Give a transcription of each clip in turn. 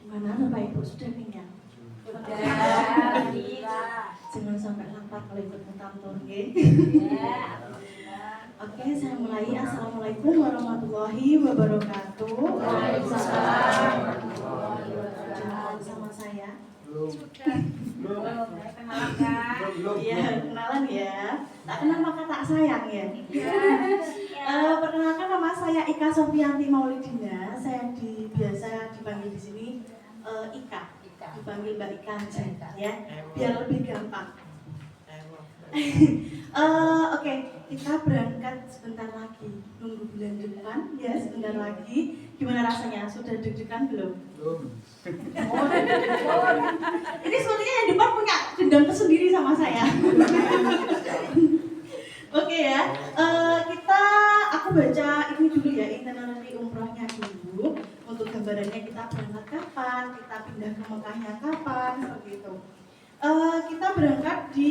Gimana Bapak Ibu sudah kenyang? Jangan sampai lapar kalau ikut kantor, nggih. Oke, saya mulai. Assalamualaikum warahmatullahi wabarakatuh. Waalaikumsalam. Kenalan sama saya. Belum. Kenalan kan? Iya, kenalan ya. Tak kenal maka tak sayang ya. Perkenalkan nama saya Ika Sofianti Maulidina. Saya biasa dipanggil di sini Ika. Dipanggil Mbak Ika aja ya. Biar lebih gampang. Oke, kita berangkat sebentar lagi. Nunggu bulan depan ya, sebentar lagi. Gimana rasanya? Sudah deg-degan belum? Belum. Oh, deg-degan. Ini sepertinya yang depan punya dendam tersendiri sama saya. Oke ya, aku baca ini dulu ya, itinerary umrohnya dulu. Untuk gambarannya kita berangkat kapan, kita pindah ke Mekahnya kapan, seperti itu. Kita berangkat di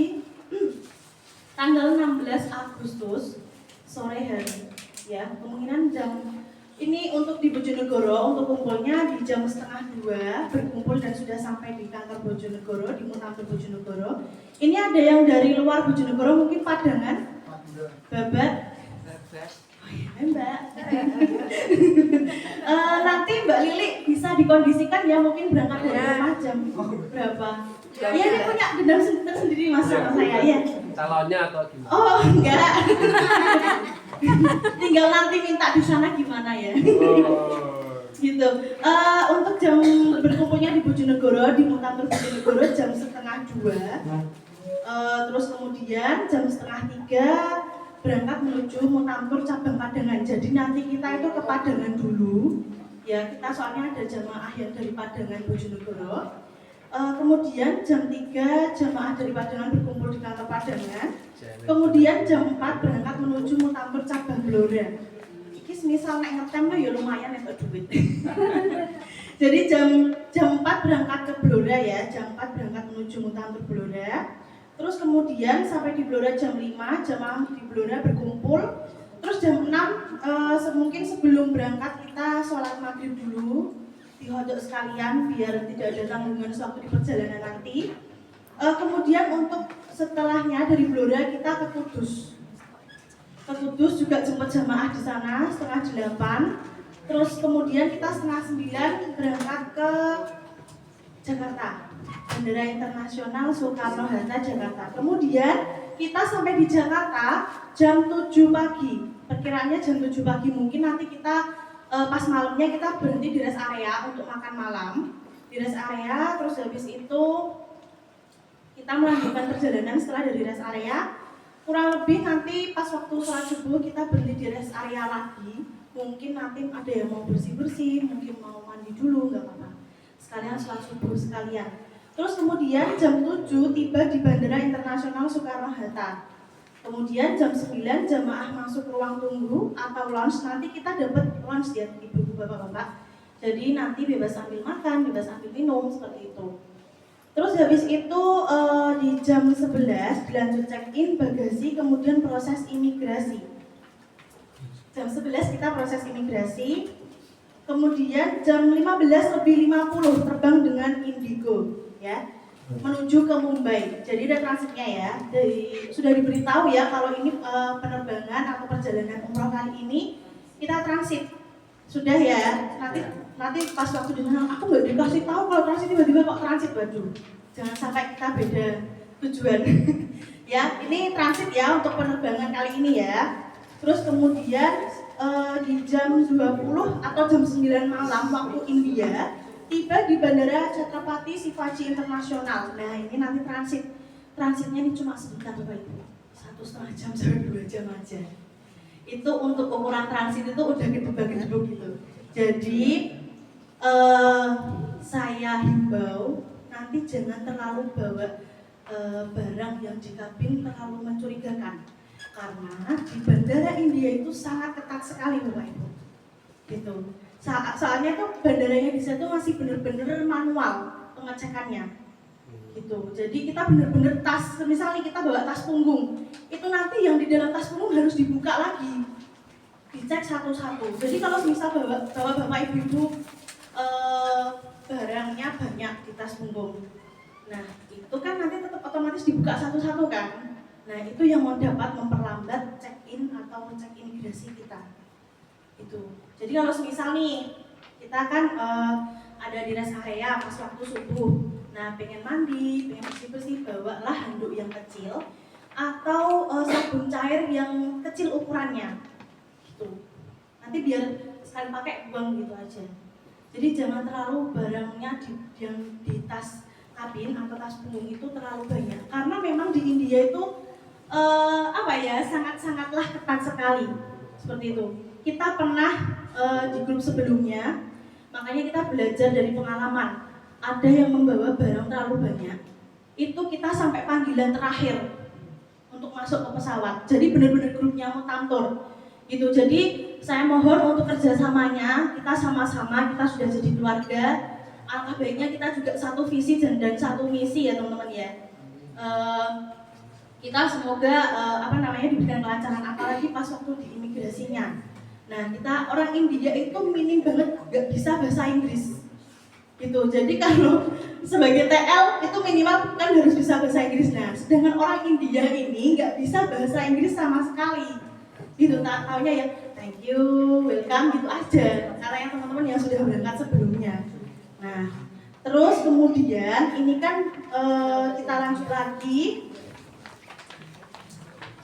tanggal 16 Agustus sore hari ya, kemungkinan jam ini untuk di Bojonegoro, untuk kumpulnya di jam 1:30 berkumpul dan sudah sampai di kantor Bojonegoro, di Mutamber Bojonegoro. Ini ada yang dari luar Bojonegoro, mungkin Padangan, Babat. Oh iya Mbak. Nanti Mbak Lili bisa dikondisikan ya, mungkin berangkat dari rumah jam berapa? Iya, dia punya dendam tersendiri mas sama saya ya. Calonnya atau gimana? Oh enggak. Tinggal nanti minta di sana gimana ya. Gitu. Untuk jam berkumpulnya di Bojonegoro, di Mutamber Bojonegoro jam 1:30. Terus kemudian jam 2:30 berangkat menuju Mutamber cabang Padangan. Jadi nanti kita itu ke Padangan dulu. Ya, kita soalnya ada jamaah yang dari Padangan Bojonegoro. Kemudian jam 3 jamaah dari Padangan berkumpul di kantor Padangan. Kemudian jam 4 berangkat menuju Mutamber cabang Blora. Iki misal nek ngetem ya lumayan entuk duit. Jadi jam 4 berangkat ke Blora ya, jam 4 berangkat menuju Mutamber Blora. Terus kemudian sampai di Blora jam 5, jamaah di Blora berkumpul. Terus jam 6 mungkin sebelum berangkat kita sholat maghrib dulu di hodok sekalian biar tidak ada tanggungan sewaktu di perjalanan nanti. Kemudian untuk setelahnya dari Blora kita ke Kudus. Ke Kudus juga jemput jamaah di sana 7:30. Terus kemudian kita 8:30 berangkat ke Jakarta, Bandara Internasional Soekarno-Hatta Jakarta. Kemudian kita sampai di Jakarta jam 7 pagi. Perkiraannya jam 7 pagi, mungkin nanti kita pas malamnya kita berhenti di rest area untuk makan malam. Di rest area, terus habis itu kita melanjutkan perjalanan setelah dari rest area. Kurang lebih nanti pas waktu sholat subuh kita berhenti di rest area lagi. Mungkin nanti ada yang mau bersih-bersih, mungkin mau mandi dulu, nggak apa-apa. Sekalian sholat subuh sekalian. Terus kemudian jam 7 tiba di Bandara Internasional Soekarno-Hatta. Kemudian jam 9 jamaah masuk ruang tunggu atau lounge. Nanti kita dapat lounge ya ibu-ibu bapak-bapak. Jadi nanti bebas sambil makan, bebas sambil minum, seperti itu. Terus habis itu di jam 11 dilanjut check-in bagasi, kemudian proses imigrasi. Jam 11 kita proses imigrasi. Kemudian jam 15:50 terbang dengan Indigo ya, menuju ke Mumbai. Jadi ada transitnya ya. Sudah diberitahu ya kalau ini penerbangan atau perjalanan umroh kali ini kita transit. Sudah ya. Nanti pas waktu di sana aku nggak dikasih tahu kalau transit, tiba-tiba kok transit, waduh. Jangan sampai kita beda tujuan. Ya, ini transit ya untuk penerbangan kali ini ya. Terus kemudian di jam 20 atau jam 9 malam waktu India tiba di Bandara Chhatrapati Shivaji Internasional. Nah ini nanti transitnya ini cuma sebentar Bapak Ibu, 1,5 jam sampai 2 jam aja. Itu untuk ukuran transit itu udah gedebak-gedebuk gitu. Jadi saya himbau nanti jangan terlalu bawa barang yang di kabin terlalu mencurigakan. Karena di Bandara India itu sangat ketat sekali Bapak Ibu. Gitu. Soalnya tuh bandaranya di sana tuh masih benar-benar manual pengecekannya. Gitu. Jadi kita benar-benar tas, misalnya kita bawa tas punggung, itu nanti yang di dalam tas punggung harus dibuka lagi. Dicek satu-satu. Jadi kalau misal bawa Bapak Ibu barangnya banyak di tas punggung. Nah, itu kan nanti tetap otomatis dibuka satu-satu kan. Nah, itu yang mau dapat memperlambat check-in atau cek imigrasi kita. Itu. Jadi kalau semisal nih, kita kan ada di rest area pas waktu subuh. Nah, pengen mandi, pengen bersih-bersih, bawalah handuk yang kecil atau sabun cair yang kecil ukurannya. Gitu. Nanti biar sekali pakai buang gitu aja. Jadi jangan terlalu barangnya di tas kabin atau tas punggung itu terlalu banyak. Karena memang di India itu sangat-sangatlah ketat sekali. Seperti itu. Kita pernah di grup sebelumnya, makanya kita belajar dari pengalaman. Ada yang membawa barang terlalu banyak. Itu kita sampai panggilan terakhir untuk masuk ke pesawat. Jadi benar-benar grupnya mutamtur. Gitu. Jadi saya mohon untuk kerjasamanya, kita sama-sama, kita sudah jadi keluarga. Alangkah baiknya kita juga satu visi dan satu misi ya teman-teman ya. Kita semoga diberikan kelancaran, apalagi pas waktu di imigrasinya. Nah, kita orang India itu minim banget gak bisa bahasa Inggris. Gitu. Jadi kalau sebagai TL itu minimal kan harus bisa bahasa Inggris. Nah, sedangkan orang India ini nggak bisa bahasa Inggris sama sekali. Gitu, taunya ya thank you, welcome gitu aja. Karena yang teman-teman yang sudah berangkat sebelumnya. Nah, terus kemudian ini kan kita lanjut lagi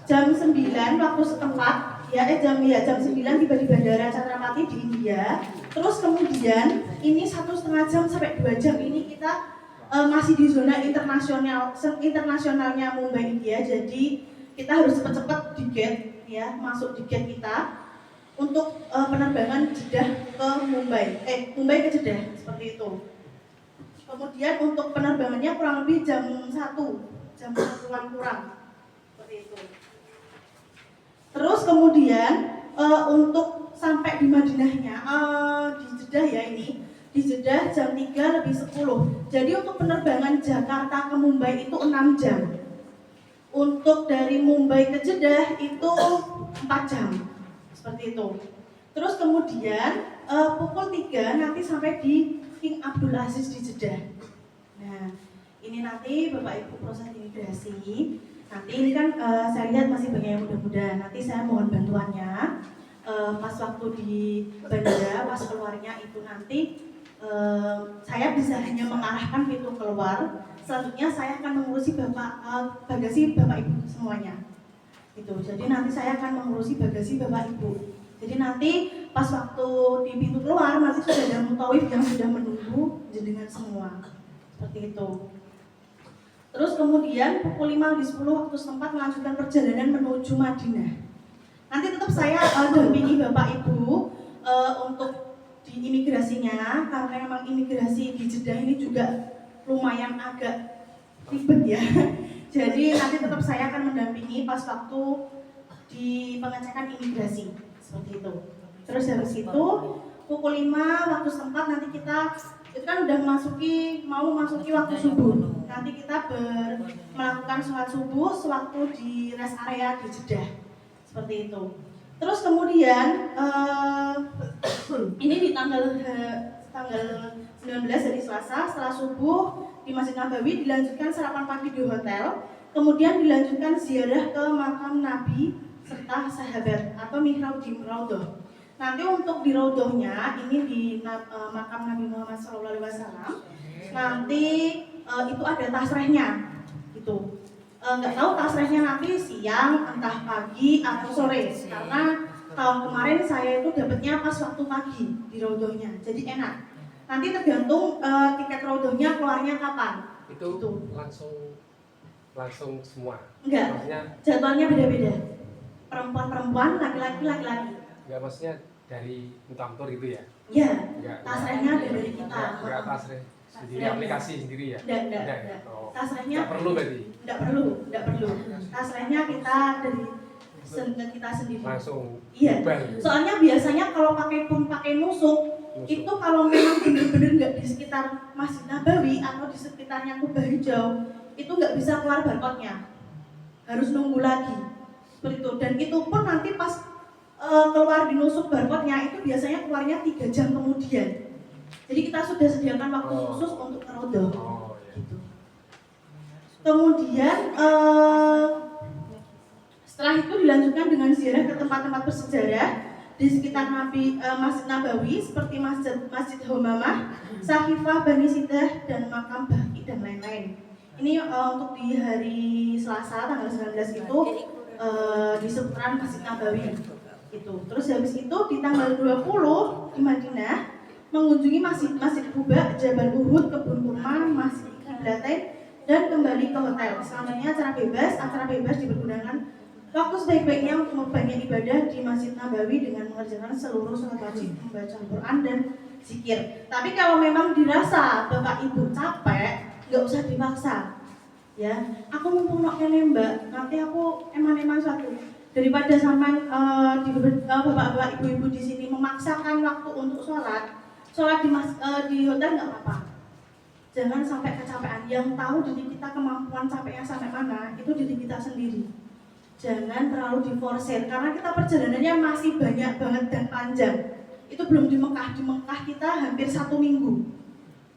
jam 9 waktu setempat jam 9 tiba di Bandara Chhatrapati di India. Terus kemudian ini 1,5 jam sampai 2 jam ini kita masih di zona internasionalnya Mumbai India. Jadi kita harus cepat-cepat di gate ya, masuk di gate kita untuk penerbangan Jeddah ke Mumbai ke Jeddah seperti itu. Kemudian untuk penerbangannya kurang lebih jam 1-an kurang seperti itu. Terus kemudian untuk sampai di Madinahnya di Jeddah ya ini di Jeddah jam 3:10. Jadi untuk penerbangan Jakarta ke Mumbai itu 6 jam. Untuk dari Mumbai ke Jeddah itu 4 jam. Seperti itu. Terus kemudian pukul 3 nanti sampai di King Abdul Aziz di Jeddah. Nah, ini nanti Bapak Ibu proses imigrasi. Nanti ini kan saya lihat masih banyak yang muda-muda. Nanti saya mohon bantuannya pas waktu di bandara, pas keluarnya itu nanti saya bisa hanya mengarahkan pintu keluar. Selanjutnya saya akan mengurusi bagasi Bapak Ibu semuanya. Gitu. Jadi nanti saya akan mengurusi bagasi Bapak Ibu. Jadi nanti pas waktu di pintu keluar nanti sudah ada mutawif yang sudah menunggu dengan semua. Seperti itu. Terus kemudian pukul 5:10 waktu setempat melanjutkan perjalanan menuju Madinah. Nanti tetap saya dampingi Bapak Ibu untuk di imigrasinya, karena memang imigrasi di Jeddah ini juga lumayan agak ribet ya. Jadi nanti tetap saya akan mendampingi pas waktu di pengecekan imigrasi seperti itu. Terus habis itu pukul 5 waktu setempat nanti kita itu kan udah mau masuki waktu subuh. Nanti kita melakukan sholat subuh sewaktu di rest area di Jeddah seperti itu. Terus kemudian ini di tanggal 19 hari Selasa setelah subuh di Masjid Nabawi dilanjutkan sarapan pagi di hotel, kemudian dilanjutkan ziarah ke makam Nabi serta sahabat atau mihrab di Raudhah. Nanti untuk di Raudhahnya ini di makam Nabi Muhammad SAW nanti itu ada tasrehnya gitu. Nggak tahu tasrehnya nanti siang, entah pagi atau sore, karena tahun kemarin saya itu dapatnya pas waktu pagi di Raudhahnya, jadi enak. Nanti tergantung tiket Raudhahnya keluarnya kapan. Itu langsung semua? Enggak, maksudnya jadwalnya beda-beda. Perempuan-perempuan, laki-laki. Enggak, maksudnya dari mutamtur gitu ya? Iya, tasrehnya ada dari kita. Enggak tasreh sendiri, aplikasi sendiri ya? Enggak. Tasrehnya enggak perlu berarti? Enggak perlu. Tasrehnya kita dari kita sendiri. Langsung. Iya. Soalnya biasanya kalau pakai nusuk, itu kalau memang benar-benar nggak di sekitar Masjid Nabawi atau di sekitarnya Kubah Hijau, itu nggak bisa keluar barcode-nya. Harus nunggu lagi. Seperti itu. Dan itu pun nanti pas keluar di nusuk barcode-nya itu biasanya keluarnya 3 jam kemudian. Jadi Jadi kita sudah sediakan waktu khusus untuk ngerodoh. Oh, ya. Gitu. Kemudian setelah itu dilanjutkan dengan ziarah ke tempat-tempat bersejarah di sekitar Masjid Nabawi seperti Masjid Humamah, Sahifah Bani Sidah, dan makam Baqi dan lain-lain. Ini untuk di hari Selasa tanggal 19 itu di seputaran Masjid Nabawi itu. Terus habis itu di tanggal 20 di Madinah mengunjungi Masjid Quba, Jabal Uhud, Kebun Kurma, Masjid Qiblatain, dan kembali ke hotel. Selanjutnya acara bebas dipergunakan waktu sebaik-baiknya untuk memperbanyak ibadah di Masjid Nabawi dengan mengerjakan seluruh sholat wajib, membaca Al-Quran dan zikir. Tapi kalau memang dirasa Bapak Ibu capek, nggak usah dipaksa. Ya, aku mumpung nok kene Mbak, nanti aku eman-eman satu. Daripada sampai bapak-bapak ibu-ibu di sini memaksakan waktu untuk sholat di hotel nggak apa-apa. Jangan sampai kecapean. Yang tahu diri kita kemampuan sampainya sampai mana itu diri kita sendiri. Jangan terlalu diforsir karena kita perjalanannya masih banyak banget dan panjang. Itu belum di Mekah kita hampir 1 minggu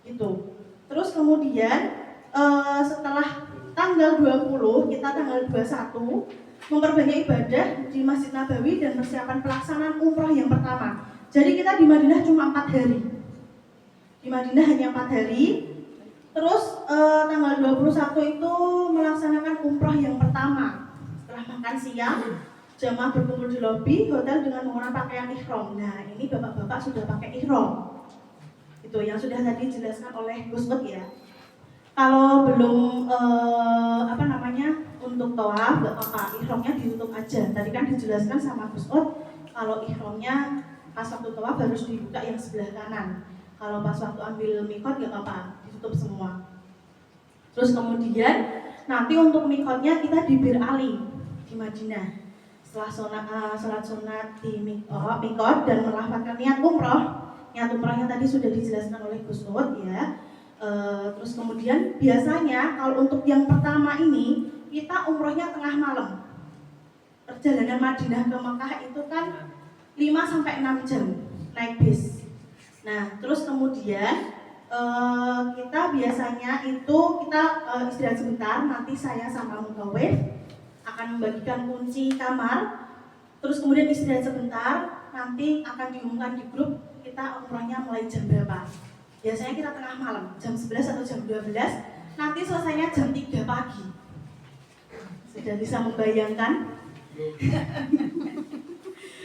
gitu. Terus kemudian setelah tanggal 20 kita tanggal 21 memperbanyak ibadah di Masjid Nabawi dan persiapan pelaksanaan umroh yang pertama. Jadi kita di Madinah cuma 4 hari. Di Madinah hanya 4 hari. Terus tanggal 21 itu melaksanakan umroh yang pertama. Makan siang, jamaah berkumpul di lobi hotel dengan menggunakan pakaian ihram. Nah, ini bapak-bapak sudah pakai ihram. Itu yang sudah tadi dijelaskan oleh Gus Ut ya. Kalau belum untuk tawaf nggak apa-apa, ihramnya ditutup aja. Tadi kan dijelaskan sama Gus Ut, kalau ihramnya pas waktu tawaf harus dibuka yang sebelah kanan. Kalau pas waktu ambil mikot nggak apa-apa, ditutup semua. Terus kemudian nanti untuk mikotnya kita di Bir Ali di Madinah. Setelah sholat sunat di mikot dan melafalkan niat umroh. Niat umrohnya tadi sudah dijelaskan oleh Gus Ut ya. Terus kemudian biasanya kalau untuk yang pertama ini kita umrohnya tengah malam. Perjalanan Madinah ke Mekah itu kan 5-6 jam naik bis. Nah terus kemudian kita biasanya itu kita istirahat sebentar. Nanti saya sama Mukawif akan membagikan kunci kamar, terus kemudian istirahat sebentar, nanti akan diumumkan di grup kita umrohnya mulai jam berapa. Biasanya kita tengah malam, jam 11 atau jam 12, nanti selesainya jam 3 pagi. Sudah bisa membayangkan?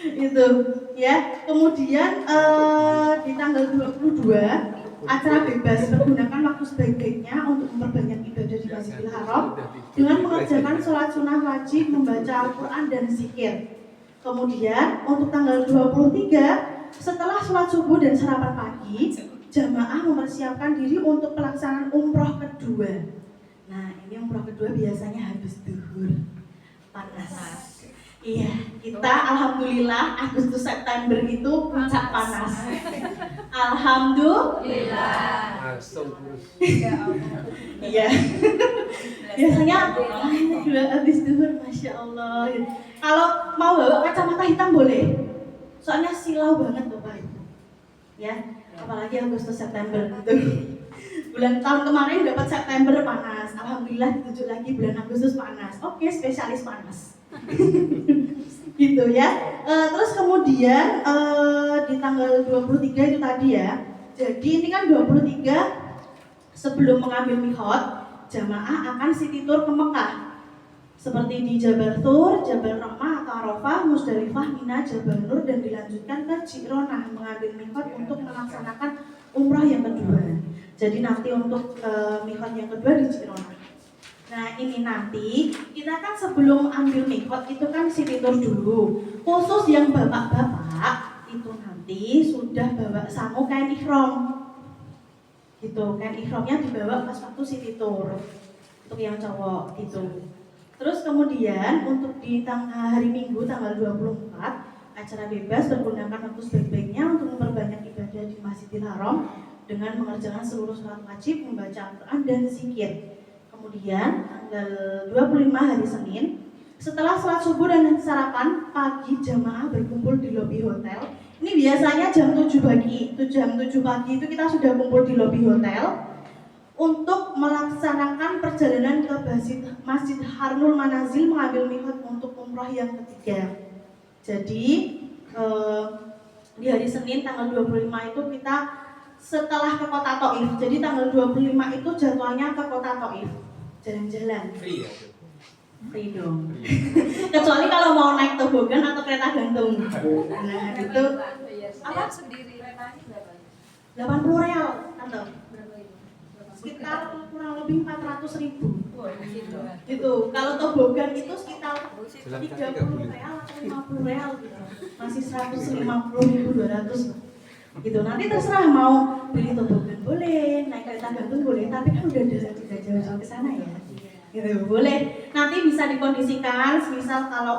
Itu ya. Kemudian di tanggal 22 acara bebas, pergunakan waktu sebaik-baiknya untuk memperbanyak ibadah di Masjidil Haram dengan mengerjakan sholat sunnah wajib, membaca Al-Quran dan zikir. Kemudian untuk tanggal 23 setelah sholat subuh dan sarapan pagi, jamaah mempersiapkan diri untuk pelaksanaan umroh kedua. Nah ini umroh kedua biasanya habis zuhur, panas. Iya, kita alhamdulillah Agustus September itu puncak panas. Alhamdulillah. Iya. Biasanya habis zuhur, masya Allah. Kalau mau bawa kacamata hitam boleh. Soalnya silau banget Bapak Ibu. Ya, apalagi Agustus September gitu. Bulan tahun kemarin dapat September panas. Alhamdulillah ditunjuk lagi bulan Agustus panas. Oke, spesialis panas. Gitu ya. Terus kemudian di tanggal 23 itu tadi ya. Jadi ini kan 23 sebelum mengambil miqat, jamaah akan city tour ke Mekah. Seperti di Jabal Tur, Jabal Rahmah atau Arafah, Musdalifah, Mina, Jabal Nur dan dilanjutkan ke Ji'ronah mengambil miqat untuk melaksanakan umrah yang kedua. Jadi nanti untuk miqat yang kedua di Ji'ronah. Nah ini nanti kita kan sebelum ambil mikot itu kan city tour dulu. Khusus yang bapak-bapak itu nanti sudah bawa sangu kain ihram. Gitu, kain ihramnya dibawa pas waktu city tour. Untuk yang cowok gitu. Terus kemudian untuk di hari Minggu tanggal 24 acara bebas bergunakan waktu sebaik-baiknya untuk memperbanyak ibadah di Masjidil Haram dengan mengerjakan seluruh sholat wajib, membaca Al-Quran dan zikir. Kemudian tanggal 25 hari Senin, setelah sholat subuh dan sarapan pagi, jamaah berkumpul di lobi hotel Ini biasanya jam 7 pagi. Jam 7 pagi itu kita sudah kumpul di lobi hotel untuk melaksanakan perjalanan ke Masjid Harnul Manazil mengambil miqat untuk umrah yang ketiga. Jadi di hari Senin tanggal 25 itu kita setelah ke kota Taif. Jadi tanggal 25 itu jadwalnya ke kota Taif. Jalan-jalan. Free ya? Free dong. Kecuali kalau mau naik tobogan atau kereta gantung. Nah, itu Apa sendiri retanya berapa? 80 real, Tante. Berapa itu? Sekitar kurang lebih 400.000. Gitu. Gitu. Kalau tobogan itu sekitar Jalan kaki 30 real atau 50 real gitu. Masih 150.200 gitu. Nanti terserah mau beli tobogan boleh, naik kereta gantung boleh, tapi kan udah tidak jauh-jauh ke sana ya. Gitu, boleh. Nanti bisa dikondisikan, misal kalau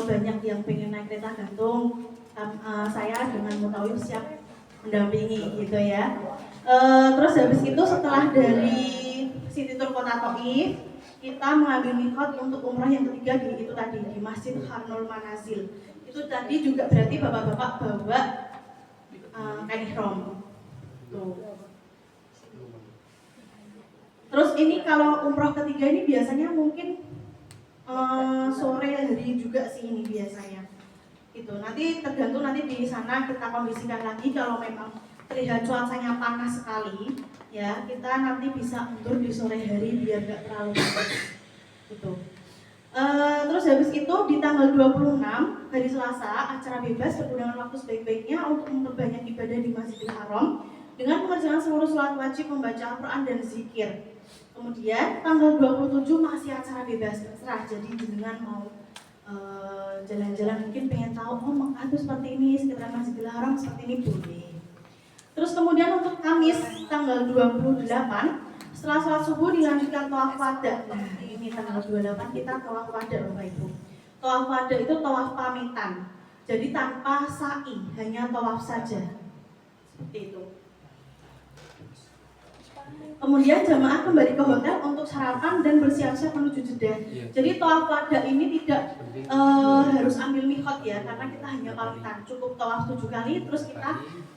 banyak yang pengen naik kereta gantung, saya dengan Mutawif siap mendampingi gitu ya. Terus habis itu setelah dari City Tour Kota Taif, kita mengambil miqat untuk umrah yang ketiga itu tadi di Masjid Harnul Manazil. Itu tadi juga berarti bapak-bapak bawa kain ihram. Tuh. Terus ini kalau umroh ketiga ini biasanya mungkin sore hari juga sih ini biasanya. Gitu. Nanti tergantung nanti di sana kita kondisikan lagi kalau memang terlihat cuacanya panas sekali, ya kita nanti bisa mundur di sore hari biar nggak terlalu panas. Gitu. Terus habis itu di tanggal 26 hari Selasa acara bebas bergunakan waktu sebaik-baiknya untuk memperbanyak ibadah di Masjidil Haram dengan mengerjakan seluruh sholat wajib, membaca Al-Quran dan zikir. Kemudian tanggal 27 masih acara bebas terserah, jadi jenengan mau jalan-jalan mungkin pengen tahu Mekah itu seperti ini, sekitar Masjidil Haram seperti ini boleh. Terus kemudian untuk Kamis tanggal 28 setelah sholat subuh dilanjutkan tawaf wada. Nah ini tanggal 28 kita tawaf wada Bapak Ibu. Tawaf wada itu tawaf pamitan, jadi tanpa sa'i, hanya tawaf saja. Seperti itu. Kemudian jamaah kembali ke hotel untuk sarapan dan bersiap-siap menuju Jeddah. Jadi tawaf wada ini tidak harus ambil miqat ya, karena kita hanya pamitan, cukup tawaf 7 kali. Terus kita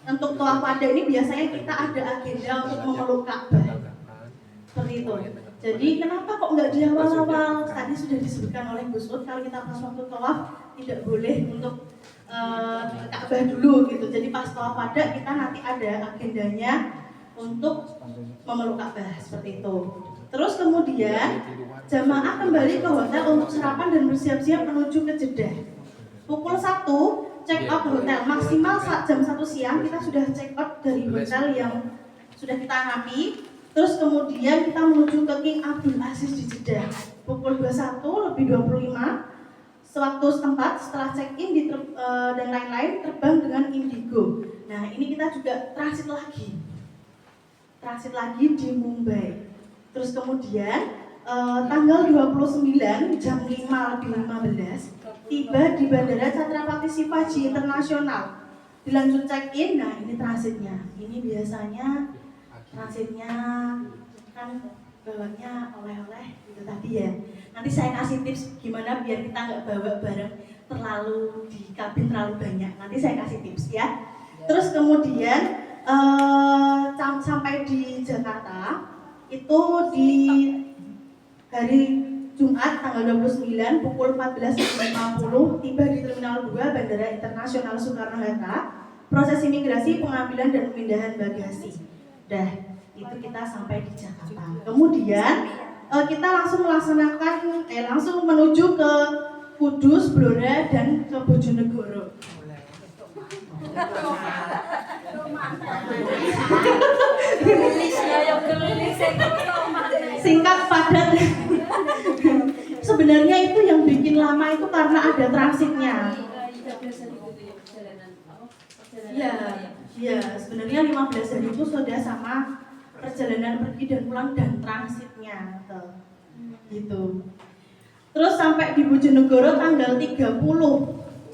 untuk tawaf wada ini biasanya kita ada agenda untuk memeluk Ka'bah. Seperti itu. Jadi kenapa kok nggak di awal-awal? Tadi sudah disebutkan oleh Gus Ud kalau kita pas waktu tawaf tidak boleh untuk Ka'bah dulu gitu. Jadi pas tawaf wada kita nanti ada agendanya untuk memeluk Ka'bah seperti itu. Terus kemudian jamaah kembali ke hotel untuk sarapan dan bersiap-siap menuju ke Jeddah. Pukul 1 check out hotel, maksimal saat jam 1 siang kita sudah check out dari hotel yang sudah kita amati. Terus kemudian kita menuju ke King Abdul Aziz di Jeddah. Pukul 21 lebih 25 sewaktu setempat setelah check in dan lain-lain terbang dengan Indigo. Nah ini kita juga transit lagi di Mumbai. Terus kemudian tanggal 29 jam 5 lebih 15 tiba di Bandara Chhatrapati Shivaji Internasional. Dilanjut check-in, nah ini transitnya. Ini biasanya transitnya kan bawanya oleh-oleh gitu tadi ya. Nanti saya kasih tips gimana biar kita nggak bawa barang terlalu di kabin terlalu banyak. Nanti saya kasih tips ya. Terus kemudian sampai di Jakarta itu di hari Jumat tanggal 29 pukul 14.50 tiba di Terminal 2 Bandara Internasional Soekarno-Hatta. Proses imigrasi, pengambilan dan pemindahan bagasi. Dah, itu kita sampai di Jakarta. Kemudian kita langsung langsung menuju ke Kudus, Blora dan ke Bojonegoro. Singkat padat. Sebenarnya itu yang bikin lama itu karena ada transitnya. Iya, sebenarnya 15 hari itu sudah sama perjalanan pergi dan pulang dan transitnya gitu. Terus sampai di Bojonegoro tanggal 30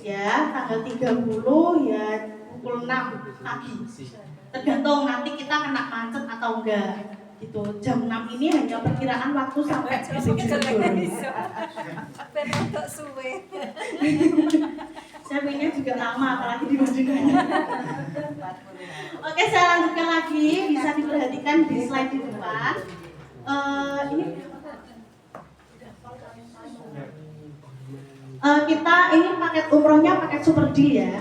ya, tanggal 30 ya pukul 6 pagi. Tergantung nanti kita kena macet atau enggak gitu. Jam 6 ini hanya perkiraan waktu sampai di Bojonegoro. Saya pengennya juga lama, apalagi di Madinah. Oke, saya lanjutkan lagi. Bisa diperhatikan di slide di depan. Ini kita ini paket umrohnya paket super deal ya.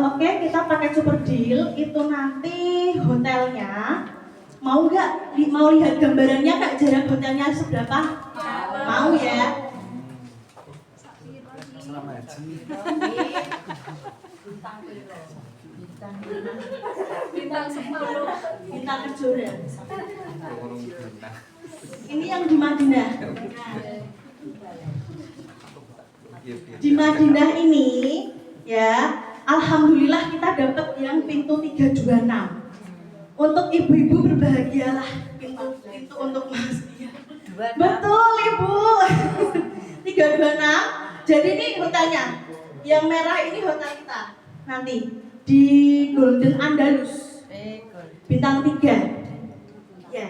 Oke, kita pakai super deal. Itu nanti hotelnya mau nggak? Mau lihat gambarannya nggak, jarak hotelnya seberapa? Mau ya? Bintang 10. Bintang Kejora. Ini yang di Madinah. Di Madinah ini ya, alhamdulillah kita dapat yang pintu 326. Untuk ibu-ibu berbahagialah, pintu untuk Mas. Ya. Betul Ibu. 326. Jadi ini hotelnya. Yang merah ini hotel kita. Nanti di Golden Andalus. Bintang 3. Ya.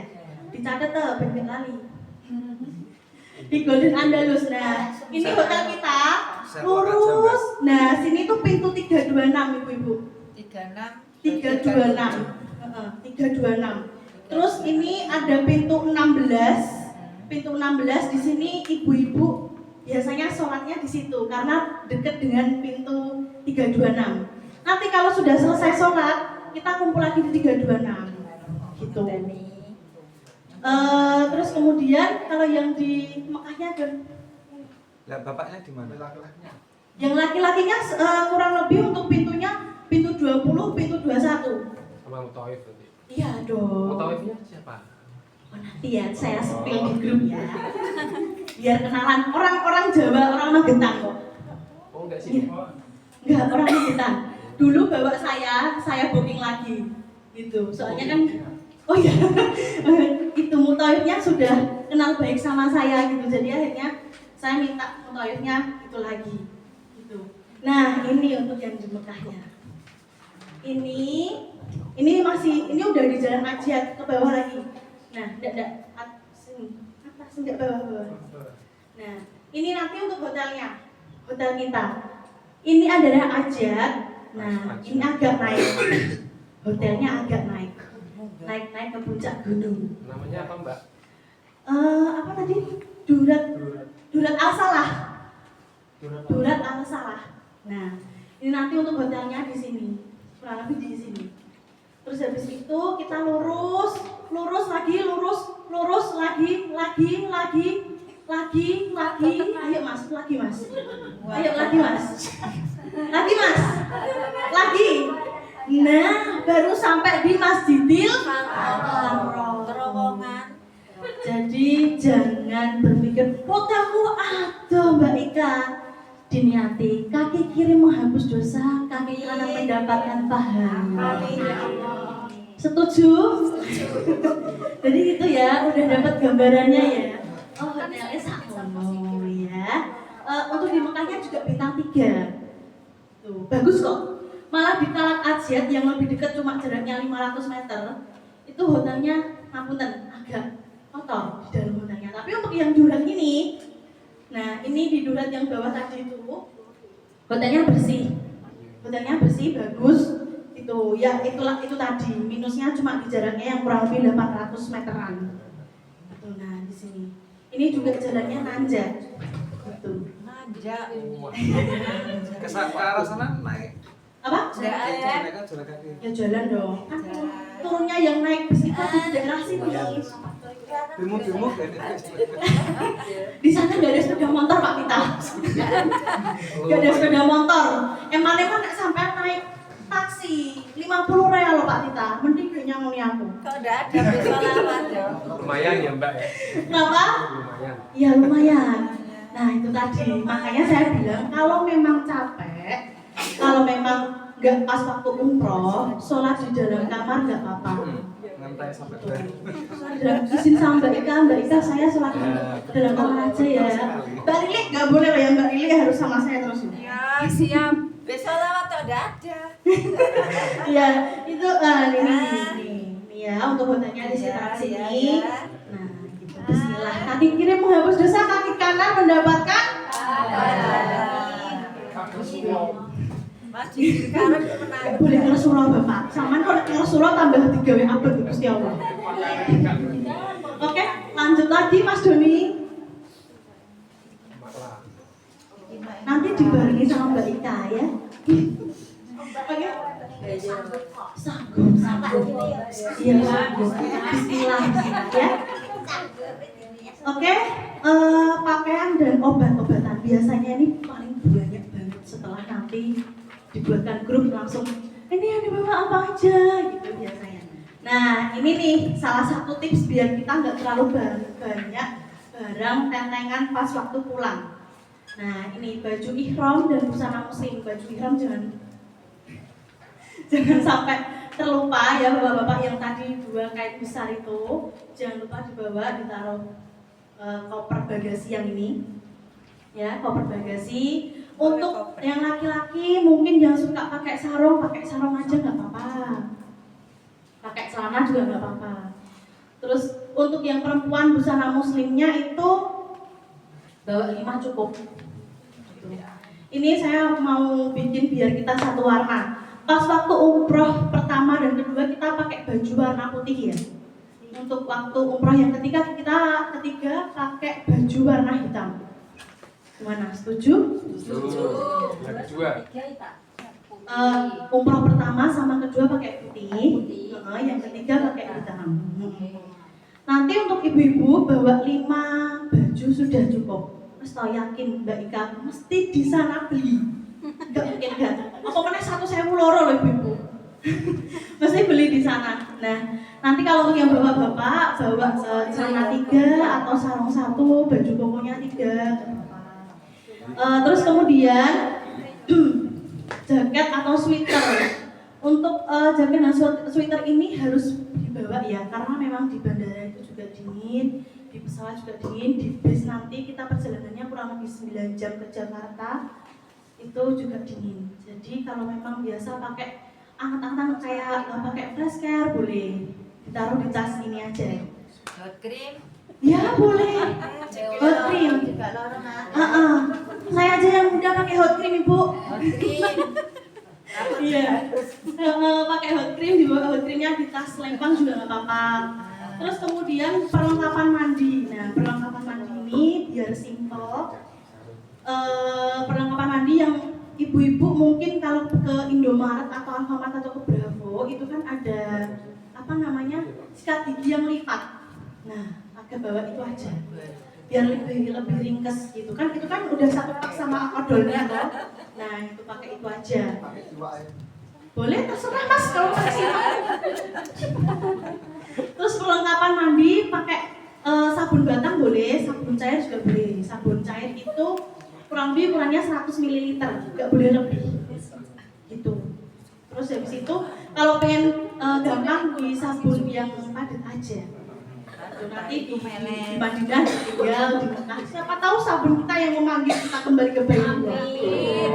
Dicatat tuh, bentar lali. Di Golden Andalus. Nah, ini hotel kita lurus. Nah, sini tuh pintu 326 Ibu-ibu. 326. 326. Terus ini ada pintu 16. Pintu 16 di sini ibu-ibu biasanya sholatnya di situ karena dekat dengan pintu 326. Nanti kalau sudah selesai sholat, kita kumpul lagi di 326. Gitu. Terus kemudian kalau yang di Mekahnya ada. Lah bapaknya di mana? Yang laki-lakinya kurang lebih untuk pintunya pintu 20, pintu 21. Sama Mutaif nanti. Iya dong. Mutaifnya siapa? Oh, nanti ya saya spill di grup ya. Biar kenalan orang-orang Jawa, orang Magetan kok. Oh enggak sih. Enggak, orang Magetan. Dulu bawa saya booking lagi. Gitu. Soalnya kan oh iya. Itu Mutaifnya sudah kenal baik sama saya gitu. Jadi akhirnya saya minta Mutaifnya itu lagi. Gitu. Nah, ini untuk yang di Mekahnya. Ini udah di jalan Ajiat ke bawah lagi. Nah, enggak sini. Atas enggak bawah. Nah, ini nanti untuk hotelnya. Hotel kita. Ini adalah Ajiat. Nah, ini agak naik. Hotelnya agak naik. Naik ke puncak gunung. Namanya apa, Mbak? Apa tadi? Durat Al-Salah. Durat Al-Salah. Nah, ini nanti untuk hotelnya di sini. Kurang lebih di sini. Terus habis itu kita lurus lagi. Ayo Mas, lagi Mas. Ayo lagi Mas. Lagi. Nah, baru sampai di Masjidil Haram. Terowongan. Jadi jangan berpikir hotelku ada Mbak Ika. Diniati kaki kiri menghapus dosa, kaki kanan mendapatkan pahala. Setuju? Jadi gitu ya, udah dapat gambarannya ya. Oh, hotelnya sakmono ya. Untuk di Mekahnya juga bintang 3. Tuh, bagus kok. Malah di Talak Ajiat yang lebih dekat cuma jaraknya 500 meter. Itu hotelnya ngapunten agak kotor di dalam hotelnya. Tapi untuk yang Durat ini, nah ini di Durat yang bawah tadi itu hotelnya bersih, bagus itu ya itu tadi minusnya cuma di jaraknya yang kurang lebih 800 meteran. Itu nah di sini ini juga jalannya nanjak, gitu. Nanjak. Ke arah sana naik. Apa? Naik kan jalan kaki. Ya jalan dong. Kan turunnya yang naik bis kita di daerah sini. Demo kan. Di sana nggak ada sepeda motor Pak Tita. Nggak ada sepeda motor. Emang sampai naik taksi 50 real loh Pak Tita. Mending kayaknya ngomongin aku. Kok udah ada pesawat dong? Lumayan ya, Mbak ya. Kenapa? Lumayan. Ya lumayan. Nah itu tadi. Makanya saya bilang kalau memang capek, kalau memang nggak pas waktu umroh, sholat di dalam kamar nggak apa-apa. Ngantai sampai baru. Izin sama Mbak Ika saya sholat dalam kamar aja ya. Mbak Lili nggak boleh loh ya, Mbak Lili harus sama saya terus. Ya siap. Besok lewat tuh udah ada. Ya, itu ini ya untuk hotelnya di sekitar sini. Nah, gitu. Bismillah. Kaki kiri menghapus dosa, kaki kanan mendapatkan Mas di sekarang menang. boleh ke Rasulullah Bapak. Saman kalau ke Rasulullah tambah 3 WA Gusti Allah. Oke, lanjut lagi Mas Doni. Nanti dibarengi sama Mbak Ika ya. Oke. Sanggup. Iya, sanggup. Bismillah ya. Oke, pakaian dan obat-obatan biasanya ini paling banyak banget setelah nanti dibuatkan grup langsung ini yang dibawa apa aja gitu biasanya. Nah ini nih salah satu tips biar kita nggak terlalu banyak barang tentengan pas waktu pulang. Nah ini baju ihram dan busana muslim. Baju ihram jangan sampai terlupa ya bapak-bapak yang tadi 2 kain besar itu, jangan lupa dibawa ditaruh koper bagasi yang ini ya, koper bagasi. Untuk yang laki-laki mungkin yang suka pakai sarung aja nggak apa-apa, pakai celana juga nggak apa-apa. Terus untuk yang perempuan busana muslimnya itu bawa 5 cukup. Ini saya mau bikin biar kita satu warna. Pas waktu umroh pertama dan kedua kita pakai baju warna putih ya. Untuk waktu umroh yang ketiga pakai baju warna hitam. Gimana? Setuju? Setuju. Yang kedua. Umroh pertama sama kedua pakai putih. Yang ketiga pakai hitam. Nanti untuk ibu-ibu bawa 5 baju sudah cukup. Terus tau yakin Mbak Ika mesti di sana beli. Enggak mungkin enggak. Apa mana 1.000 loro loh ibu-ibu. Mesti beli di sana. Nah, nanti kalau yang bapak-bapak bawa celana 3 atau sarung 1, baju kokonya 3. Terus kemudian jaket atau sweater. Untuk jaket dan sweater ini harus dibawa ya, karena memang di bandara itu juga dingin, di pesawat juga dingin, di bis nanti kita perjalanannya kurang lebih 9 jam ke Jakarta itu juga dingin. Jadi kalau memang biasa pakai anget-anget kayak pakai flash care boleh ditaruh di tas ini aja. Hot cream. Ya boleh. Hot cream. Saya aja yang muda pakai hot cream ibu. Hot cream. Iya. Pakai hot cream, dibawa hot creamnya di tas lempang juga nggak apa-apa. Terus kemudian perlengkapan mandi. Nah perlengkapan mandi ini biar simple. Perlengkapan mandi yang ibu-ibu mungkin kalau ke Indomaret atau Alfamart atau ke Bravo itu kan ada apa namanya sikat gigi yang lipat. Nah agak bawa itu aja biar lebih ringkes gitu kan, itu kan udah satu pak sama odolnya toh. Nah itu pakai itu aja. Boleh terserah mas kalau pakai siapa. Terus perlengkapan mandi pakai sabun batang boleh, sabun cair juga boleh. Sabun cair itu kurang lebih ukurannya 100 ml, nggak boleh lebih gitu. Terus habis itu kalau pengen gampang di sabun yang padat aja. Nanti di Madinah tinggal di Mekah. Siapa tahu sabun kita yang memanggil kita kembali ke bayi.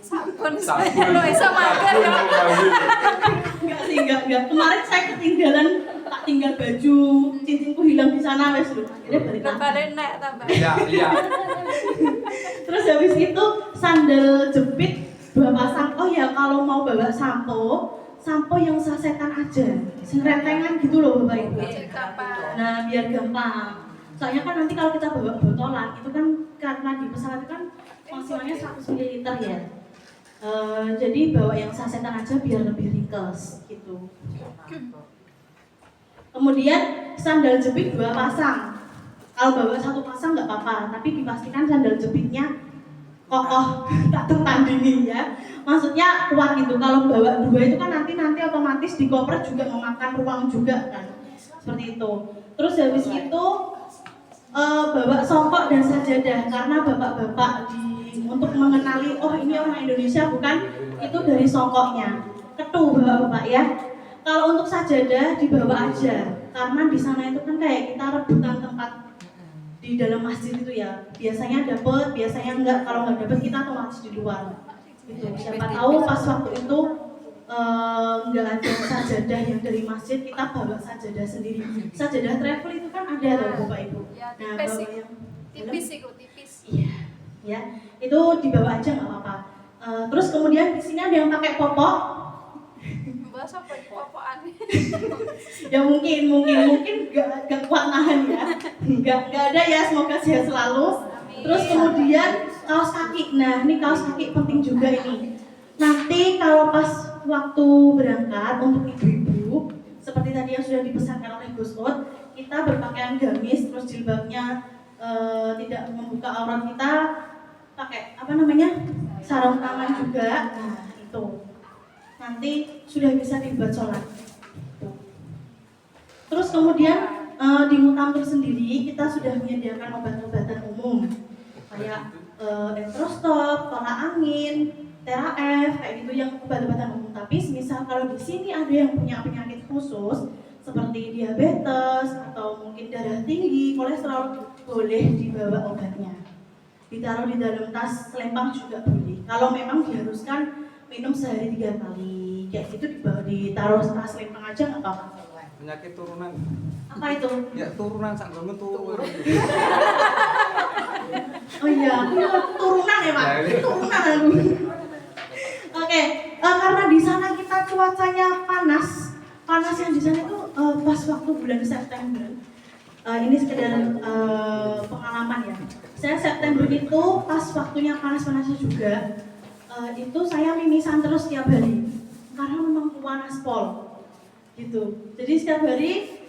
Sabun saya bisa makan ya. Enggak sih, enggak. Kemarin saya ketinggalan, tak tinggal baju, cincinku hilang di sana wes lho. Akhirnya balik lagi. Balik naik tambah. Iya. Terus habis itu sandal jepit 2 pasang. Oh ya, kalau mau bawa sampo yang sasetan aja, serentengan gitu loh Bapak Ibu. Nah biar gampang. Soalnya kan nanti kalau kita bawa botolan itu kan karena di pesawat itu kan maksimalnya 100 ml ya. Jadi bawa yang sasetan aja biar lebih ringkes gitu. Kemudian sandal jepit 2 pasang. Kalau bawa 1 pasang nggak apa-apa, tapi dipastikan sandal jepitnya kokoh, tak tertandingi ya. Maksudnya kuat gitu. Kalau bawa 2 itu kan nanti otomatis di koper juga memakan ruang juga kan. Seperti itu. Terus habis itu bawa songkok dan sajadah karena bapak-bapak untuk mengenali oh ini orang Indonesia bukan, itu dari songkoknya. Ketu bapak-bapak ya. Kalau untuk sajadah dibawa aja karena di sana itu kan kayak kita rebutan tempat di dalam masjid itu ya, biasanya dapat, biasanya enggak. Kalau nggak dapat kita otomatis di luar. Gitu. Siapa tahu pas waktu itu nggak ada sajadah yang dari masjid, kita bawa sajadah sendiri. Sajadah travel itu kan ada loh Bapak Ibu. Ya, Nah, tipis bawa sih. yang Tipis sih, tipis. iya, ya itu dibawa aja nggak apa-apa. Terus kemudian di sini ada yang pakai popok. Bahas apa di popokan? Ya mungkin gak kuat nahan ya. Nggak ada ya, semoga sehat selalu. Terus kemudian kaos kaki. Nah, ini kaos kaki penting juga ini. Nanti kalau pas waktu berangkat untuk ibu-ibu, seperti tadi yang sudah dipesankan oleh Gus Ut, kita berpakaian gamis, terus jilbabnya tidak membuka aurat kita, pakai apa namanya, sarung tangan juga. Nah itu nanti sudah bisa dibuat sholat. Terus kemudian di Mutamtur sendiri kita sudah menyediakan obat-obatan umum kayak Entrostop, tolak angin, Tera-F, kayak gitu yang obat-obatan umum. Tapi misal kalau di sini ada yang punya penyakit khusus seperti diabetes atau mungkin darah tinggi, kolesterol, boleh dibawa obatnya. Ditaruh di dalam tas selempang juga boleh. Kalau memang diharuskan minum sehari 3 kali, kayak gitu ditaruh tas selempang aja nggak apa-apa. Penyakit turunan. Apa itu? Ya turunan sak bangun turun. Oh iya, turunan ya Pak. Turunan aku. Oke, karena di sana kita cuacanya panas yang di sana itu pas waktu bulan September. Ini sekedar pengalaman ya. Saya September itu pas waktunya panas-panasnya juga, itu saya mimisan terus tiap hari karena memang panas pol gitu. Jadi setiap hari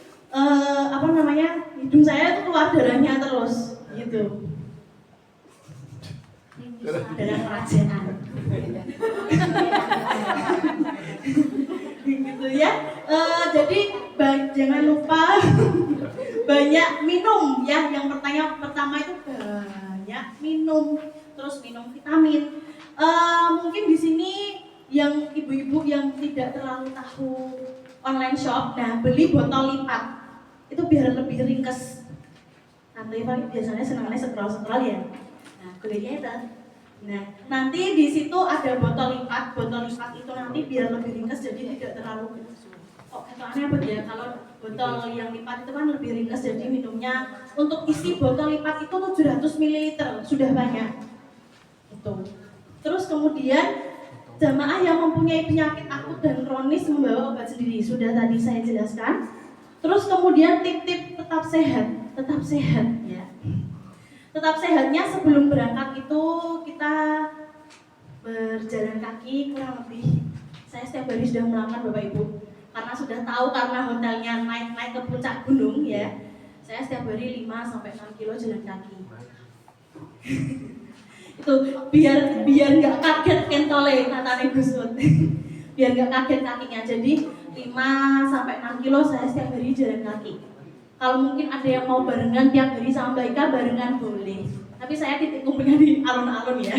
hidung saya itu keluar darahnya terus gitu. Darah keracunan. Gitu ya. Jadi jangan lupa banyak minum ya. Yang pertama itu banyak minum, terus minum vitamin. Mungkin di sini yang ibu-ibu yang tidak terlalu tahu online shop, nah beli botol lipat itu biar lebih ringkes. Nanti biasanya senangnya scroll ya. Nah, belinya itu. Nah, nanti di situ ada botol lipat itu nanti biar lebih ringkas, jadi tidak terlalu aneh apa ya, kalau botol yang lipat itu kan lebih ringkas, jadi minumnya untuk isi botol lipat itu 700 ml, sudah banyak itu. Terus kemudian jamaah yang mempunyai penyakit akut dan kronis membawa obat sendiri, sudah tadi saya jelaskan. Terus kemudian tip-tip tetap sehat ya. Tetap sehatnya sebelum berangkat itu kita berjalan kaki kurang lebih. Saya setiap hari sudah melakukan Bapak Ibu. Karena sudah tahu karena hotelnya naik ke puncak gunung ya. Saya setiap hari 5-6 kilo jalan kaki. Itu biar nggak kaget kentole katanya Gus Ut. Biar nggak kaget kakinya. Jadi 5-6 kilo saya setiap hari jalan kaki. Kalau mungkin ada yang mau barengan tiap hari sama Mbak Ika, barengan boleh. Tapi saya titik kumpulnya di alun-alun ya.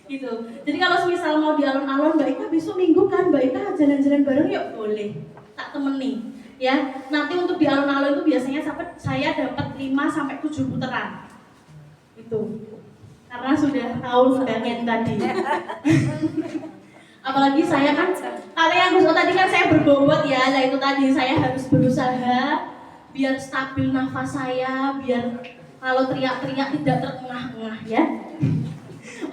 Gitu. Jadi kalau misal mau di alun-alun Mbak Ika besok minggu kan Mbak Ika jalan-jalan bareng yuk, boleh. Tak temeni. Ya. Nanti untuk di alun-alun itu biasanya saya dapat 5-7 putaran. Itu. Karena sudah tahu sebagian tadi. Apalagi saya kan, kalau yang Gus tadi kan saya berbobot ya, nah itu tadi saya harus berusaha biar stabil nafas saya, biar kalau teriak-teriak tidak terengah-engah ya.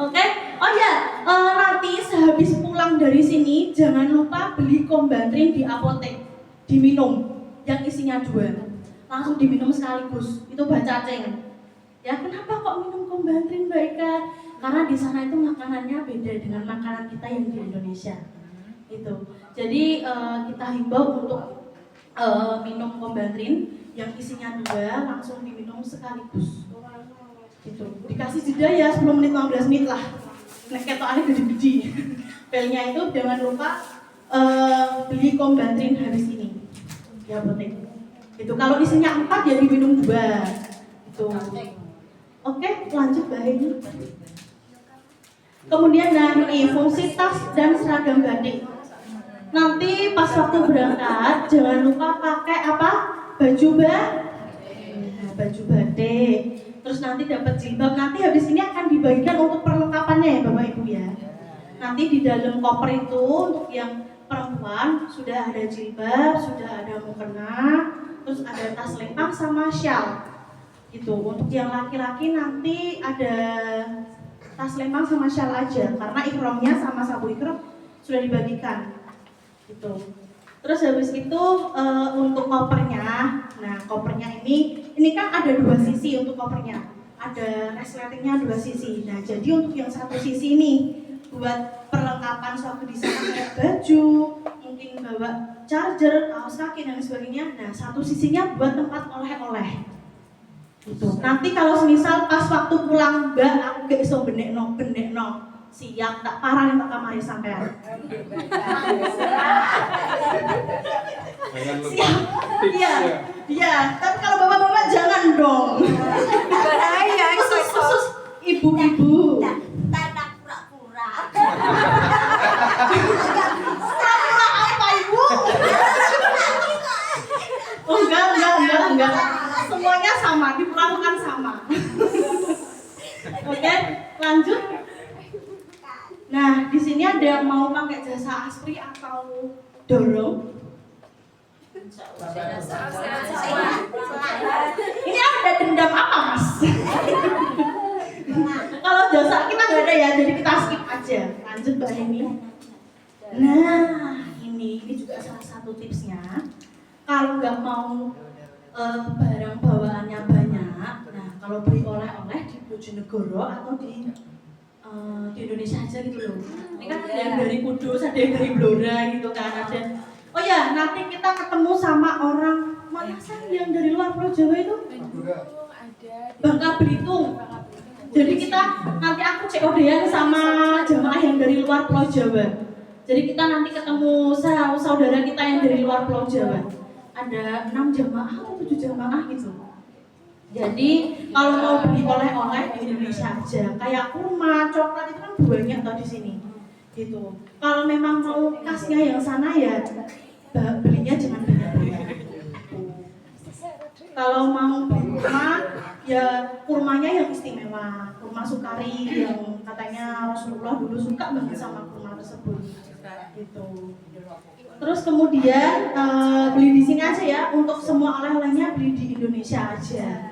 Oke? Oh ya, nanti sehabis pulang dari sini jangan lupa beli Kombantrin di apotek, diminum, yang isinya 2, langsung diminum sekaligus, itu baca ceng. Ya kenapa kok minum Kombantrin Mbak Ika? Karena di sana itu makanannya beda dengan makanan kita yang di Indonesia. Gitu. Jadi kita himbau untuk minum Kombantrin yang isinya 2 langsung diminum sekaligus. Gitu. Dikasih jeda ya 10 menit 15 menit lah. Nek ketokane gede-gede. Pelnya itu jangan lupa beli Kombantrin habis ini. Ya apotek. Itu kalau isinya 4 ya diminum 2. Itu. Oke, lanjut Mbak Heni. Kemudian ini fungsi tas dan seragam batik. Nanti pas waktu berangkat jangan lupa pakai apa? Baju batik. Terus nanti dapat jilbab. Nanti habis ini akan dibagikan untuk perlengkapannya ya Bapak Ibu ya. Nanti di dalam koper itu untuk yang perempuan sudah ada jilbab, sudah ada mukena, terus ada tas lempang sama shawl. Gitu. Untuk yang laki-laki nanti ada tas lempang sama shawl aja karena ihromnya sama sabuk ihrom sudah dibagikan. Gitu. Terus habis itu untuk kopernya, nah kopernya ini kan ada dua sisi untuk kopernya, ada resletingnya dua sisi. Nah jadi untuk yang satu sisi ini buat perlengkapan suatu di sana kayak baju, mungkin bawa charger, kaos kaki dan sebagainya. Nah satu sisinya buat tempat oleh-oleh. Gitu. Nanti kalau semisal pas waktu pulang mbak aku gak iso benekno, siap tak parah nih tak kamari sampean. Jangan lupa Siap. tips Iya. ya. Iya, tapi kalau bapak-bapak jangan dong. Bahaya Khusus ibu-ibu. Tak pura-pura. Pura-pura apa ibu? Oh enggak. Semuanya sama, diperlakukan sama. Oke, lanjut. Nah, di sini ada yang mau pakai jasa aspri atau dorong? Ini ada dendam apa, Mas? Kalau jasa kita nggak ada ya, jadi kita skip aja. Lanjut Mbak Eni. Nah, ini juga salah satu tipsnya. Kalau nggak mau barang bawaannya banyak, nah kalau beli oleh-oleh di Bojonegoro atau di Indonesia aja gitu loh. Ini kan ada yang dari Kudus, ada yang dari Blora gitu kan, ada. Oh ya, nanti kita ketemu sama orang mana sih yang dari luar Pulau Jawa itu? Bangka Belitung. Jadi kita nanti aku COD-an sama jemaah yang dari luar Pulau Jawa. Jadi kita nanti ketemu saudara kita yang dari luar Pulau Jawa. Ada 6 jemaah atau 7 jemaah gitu. Jadi kalau mau beli oleh-oleh di Indonesia aja, kayak kurma, coklat itu kan banyak tau di sini. Gitu. Kalau memang mau kasnya yang sana ya belinya jangan banyak-banyak. Kalau mau beli kurma, ya kurmanya yang istimewa, kurma Sukari yang katanya Rasulullah dulu suka banget sama kurma tersebut. Gitu. Terus kemudian beli di sini aja ya, untuk semua oleh-olehnya beli di Indonesia aja.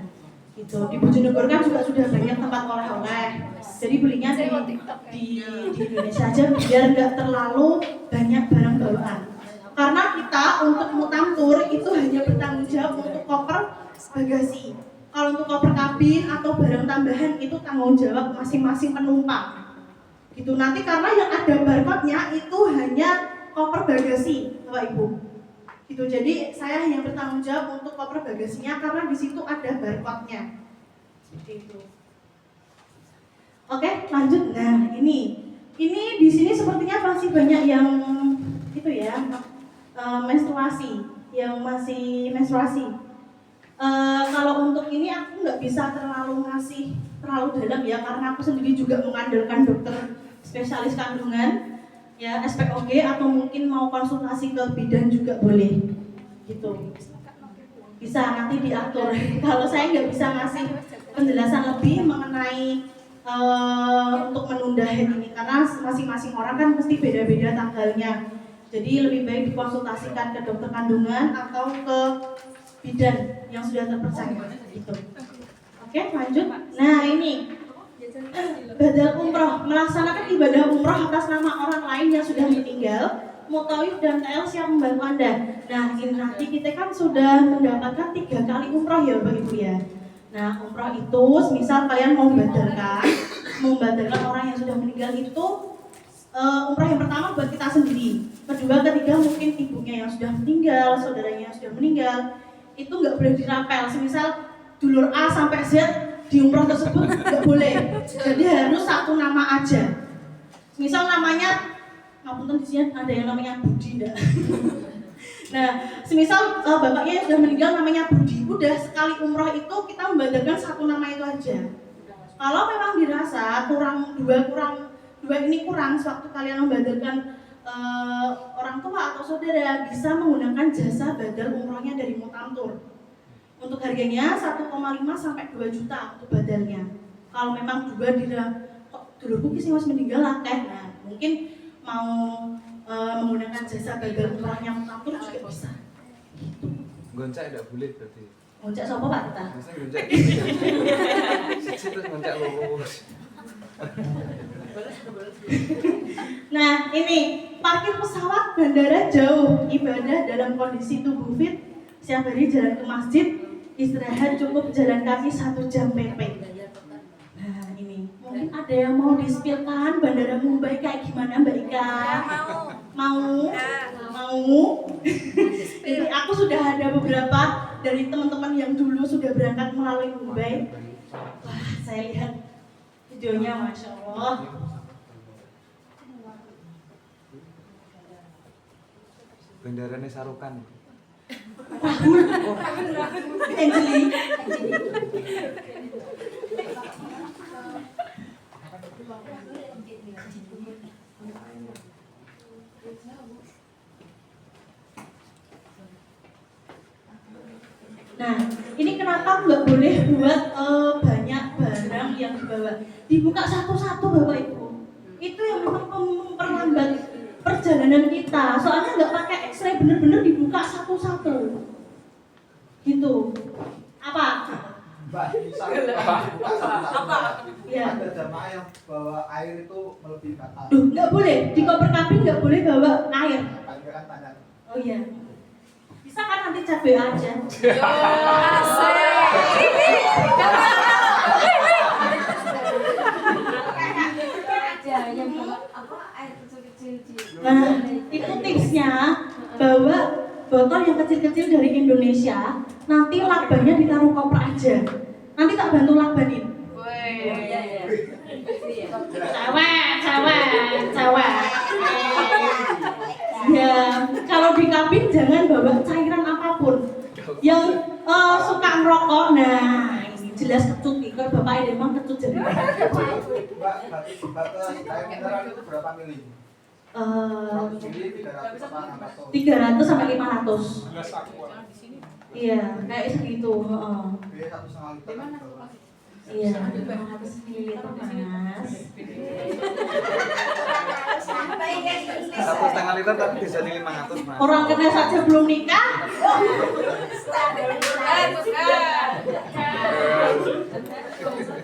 Gitu. Di Bojonegoro kan juga sudah banyak tempat oleh-oleh. Jadi belinya di Indonesia aja biar nggak terlalu banyak barang bawaan. Karena kita untuk mutamtur itu hanya bertanggung jawab untuk koper bagasi. Kalau untuk koper kabin atau barang tambahan itu tanggung jawab masing-masing penumpang. Gitu. Nanti karena yang ada barcode-nya itu hanya koper bagasi, Bapak Ibu. Gitu. Jadi saya yang bertanggung jawab untuk koper bagasinya karena di situ ada barcode-nya. Seperti itu. Oke, lanjut. Nah, ini di sini sepertinya masih banyak yang itu ya, menstruasi, yang masih menstruasi. Kalau untuk ini aku nggak bisa terlalu ngasih terlalu dalam ya, karena aku sendiri juga mengandalkan dokter spesialis kandungan, ya SPOG, atau mungkin mau konsultasi ke bidan juga boleh, gitu. Bisa nanti diatur. Kalau saya nggak bisa ngasih penjelasan lebih mengenai untuk menunda head ini, karena masing-masing orang kan pasti beda-beda tanggalnya. Jadi lebih baik dikonsultasikan ke dokter kandungan atau ke bidan yang sudah terpercaya, gitu. Oke, lanjut. Nah ini badal umroh, melaksanakan ibadah umroh atas nama orang lain yang sudah meninggal. Mutawif dan TL siap membantu Anda. Nah ini nanti kita kan sudah mendapatkan 3 kali umroh ya Bapak Ibu ya. Nah umroh itu misal kalian mau membadalkan orang yang sudah meninggal itu umroh yang pertama buat kita sendiri, kedua, ketiga mungkin ibunya yang sudah meninggal, saudaranya yang sudah meninggal, itu nggak boleh dirapel. Semisal dulur A sampai Z di umroh tersebut nggak boleh, jadi harus satu nama aja. Misal namanya, ngapunten di sini ada yang namanya Budi enggak? Nah, semisal bapaknya yang sudah meninggal namanya Budi, udah sekali umroh itu kita membadalkan satu nama itu aja. Kalau memang dirasa dua ini kurang sewaktu kalian membadalkan orang tua atau saudara, bisa menggunakan jasa badal umrohnya dari Mutamtur. Untuk harganya 1,5 sampai 2 juta untuk badalnya. Kalau memang juga kok dulurku sih mas meninggal akeh, nah mungkin mau menggunakan jasa gagal murahnya Mutamtur juga bisa. Goncak tidak boleh berarti. Goncak siapa Pak kita? Maksudnya goncak. Siji terus goncak lurus. Nah ini parkir pesawat bandara jauh, ibadah dalam kondisi tubuh fit, siap hari jalan ke masjid, istirahat cukup jalan kaki 1 jam PP. Nah ini mungkin ada yang mau di-spill-kan bandara Mumbai kayak gimana Mbak Ika? Mau? Jadi aku sudah ada beberapa dari teman-teman yang dulu sudah berangkat melalui Mumbai. Wah saya lihat videonya Masya Allah. Bandaranya Sarukan. Angeli. Nah, ini kenapa nggak boleh buat banyak barang yang dibawa? Dibuka satu-satu Bapak Ibu. Itu yang memang memperlambat perjalanan kita. Soalnya nggak pakai X-ray bener-bener dibuka satu-satu. Gitu. Apa? Mbak, bisa Apa? Ya. ada jamaah yang bawa air itu melebihi batas. Duh, nggak boleh. Di koper kabin nggak boleh bawa air. Kan tanya. Oh iya. Bisa kan nanti cabai aja. Nah, itu tipsnya, bawa botol yang kecil-kecil dari Indonesia, nanti lakbannya ditaruh koper aja. Nanti tak bantu lakbanin. Cewek. Ya, kalau di kabin jangan bawa cairan apapun. Yang suka ngerokok, nah ini jelas kecut nih. Kalau bapak ini memang kecut jadi. Mbak, batas air mineral itu berapa mili? Mili 300 apa 300 sampai 500. Iya, kayak segitu. Biaya 1,5 liter. Iya, 500 ml Mas. 1,5 liter tapi bisa di 500 Mas. Orang kena saja belum nikah.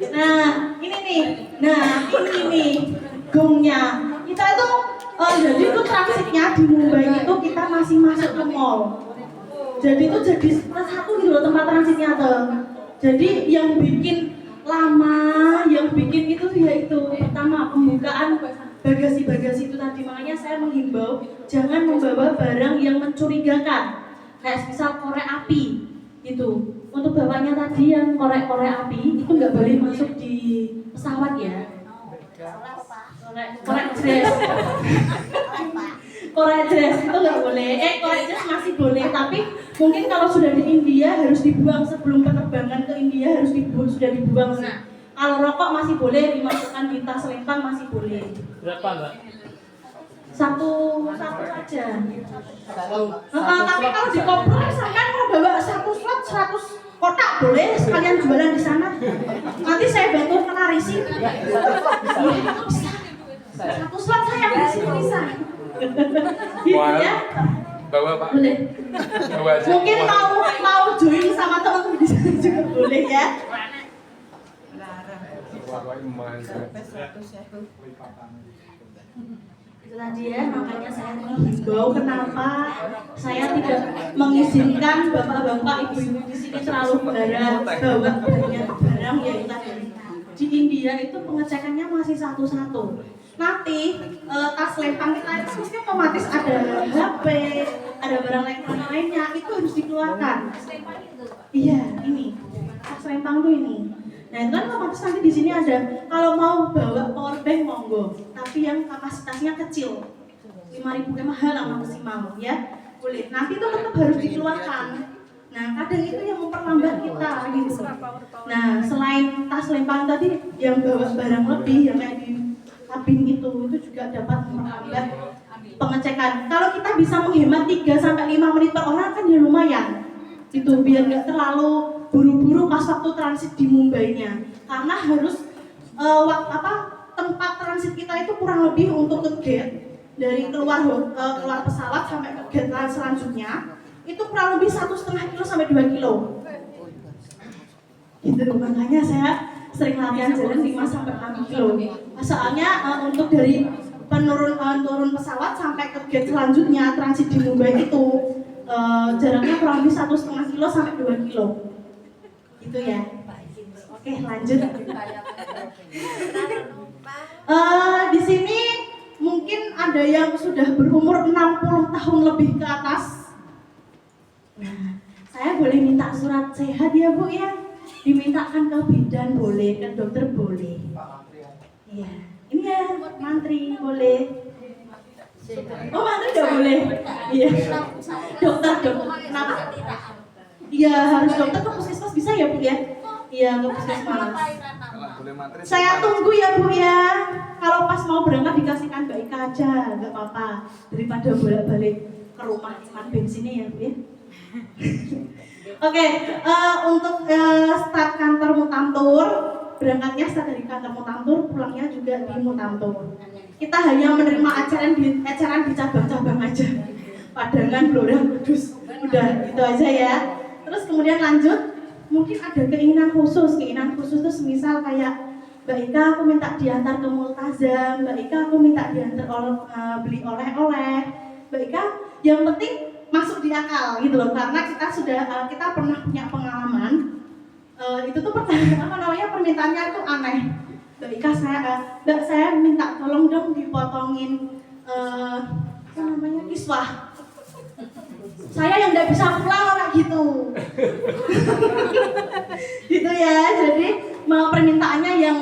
Nah, ini nih gongnya. Kita itu jadi itu transitnya di Mumbai itu kita masih masuk ke mall. Jadi itu jadi satu gitu loh tempat transitnya tuh. Jadi yang bikin lama, yang bikin itu yaitu pertama pembukaan bagasi-bagasi itu tadi. Makanya saya menghimbau jangan membawa barang yang mencurigakan. Kayak misal korek api itu. Untuk bawanya tadi yang korek-korek api itu nggak boleh masuk di pesawat ya. Korek dress. Korek dress itu nggak boleh. Korek dress masih boleh, tapi mungkin kalau sudah di India harus dibuang sebelum penerbangan ke India sudah dibuang sih. Kalau rokok masih boleh dimasukkan di tas lempang masih boleh. Berapa Mbak? Satu saja. Tapi kalau di koper misalkan mau bawa satu slot 100 kotak boleh sekalian jualan di sana. Nanti saya bantu penarisi. Bisa. Satu slot saya di sini bisa. Gitu ya. Bawa Pak. Boleh. Bawa aja. Mungkin mau join sama teman-teman di sana juga boleh ya. Itu tadi ya, makanya saya menghimbau kenapa saya tidak mengizinkan bapak-bapak, ibu-ibu di sini terlalu bawa banyak barang yaitu tadi. Di India itu pengecekannya masih satu-satu. Nanti tas lempang kita itu mesti otomatis ada HP, ada barang elektronik lainnya, itu harus dikeluarkan. Iya, ini tas lempang tuh ini. Nah itu kan otomatis nanti di sini ada kalau mau bawa power bank monggo, tapi yang kapasitasnya kecil, 5.000 mahal lah maksimal ya, boleh. Nanti itu tetap harus dikeluarkan. Nah kadang itu yang memperlambat kita gitu. Nah selain tas lempang tadi yang bawa barang lebih yang kayak di kabin itu juga dapat memperlambat pengecekan. Kalau kita bisa menghemat 3-5 menit per orang kan ya lumayan. Itu biar nggak terlalu buru-buru pas waktu transit di Mumbai-nya. Karena harus tempat transit kita itu kurang lebih untuk ke gate dari keluar pesawat sampai ke gate selanjutnya itu kurang lebih 1,5 kilo sampai 2 kilo. Gitu, makanya saya sering latihan jalan 5 sampai 6 kilo. Soalnya untuk dari turun pesawat sampai ke gate selanjutnya transit di Mumbai itu jaraknya kurang lebih 1,5 kilo sampai 2 kilo. Gitu ya. Oke, lanjut. Di sini mungkin ada yang sudah berumur 60 tahun lebih ke atas. Nah, saya boleh minta surat sehat ya Bu ya? Dimintakan ke bidan boleh, ke dokter boleh. Iya, ini ya mantri boleh. Oh mantri tidak boleh. Iya. Dokter, kenapa? Iya harus dokter ke puskesmas bisa ya Bu ya? Iya ke puskesmas. Saya tunggu ya Bu ya. Kalau pas mau berangkat dikasihkan Mbak Ika aja, nggak apa-apa. Daripada bolak-balik ke rumah cuman bensinnya ya Bu ya. Oke, untuk start kantor Mutamtur, berangkatnya start dari kantor Mutamtur, pulangnya juga di Mutamtur. Kita hanya menerima eceran di cabang-cabang aja. Padangan, Blora, Kudus, udah itu aja ya. Terus kemudian lanjut, mungkin ada keinginan khusus itu semisal kayak Mbak Ika aku minta diantar ke Multazam, Mbak Ika aku minta diantar beli oleh-oleh, Mbak Ika yang penting masuk di akal gitu loh, karena kita pernah punya pengalaman itu tuh permintaannya itu aneh. Mbak Ika saya minta tolong dong dipotongin kiswah. Saya yang nggak bisa pulang kayak gitu. Gitu ya, jadi mau permintaannya yang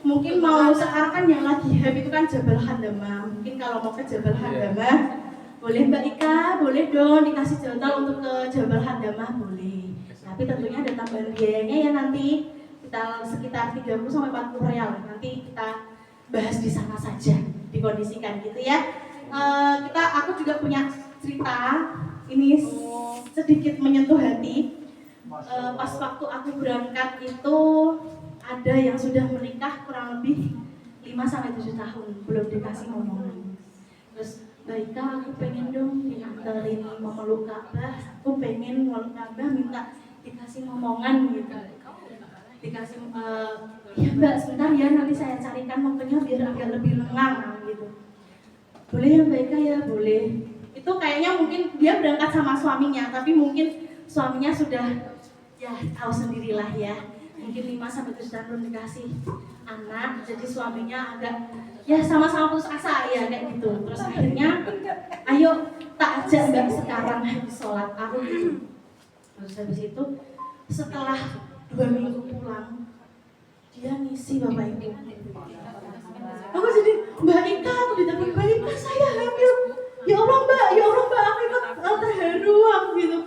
mungkin mau sekarang kan yang lagi hype itu kan Jabal Handama. Mungkin kalau mau ke Jabal Handama boleh Mbak Ika, boleh dong dikasih jadwal untuk ke Jabal Handama boleh. Tapi tentunya ada tambahan biayanya ya nanti kita sekitar 30 sampai 40 real. Nanti kita bahas di sana saja, dikondisikan gitu ya. Aku juga punya cerita ini sedikit menyentuh hati. Pas waktu aku berangkat itu ada yang sudah menikah kurang lebih 5 sampai 7 tahun belum dikasih ngomongan. Terus Mbak Ika, aku pengen dong diantarin memeluk Ka'bah, aku pengen memeluk Ka'bah minta dikasih ngomongan gitu. Dikasih, ya Mbak sebentar ya nanti saya carikan waktunya biar agak lebih lengang gitu. Boleh ya Mbak Ika ya, boleh. Itu kayaknya mungkin dia berangkat sama suaminya, tapi mungkin suaminya sudah ya tahu sendirilah ya. Mungkin 5 sampai 7 tahun belum dikasih anak, jadi suaminya agak ya sama-sama putus asa ya kayak gitu. Terus akhirnya ayo tak ajak Mbak sekarang habis sholat aku gitu. Terus habis itu setelah 2 minggu pulang dia ngisi Bapak Ibu. Aku jadi Mbak Ika, aku ditelepon Mbak Ika saya hamil. Ya Allah Mbak aku ikut terharu gitu.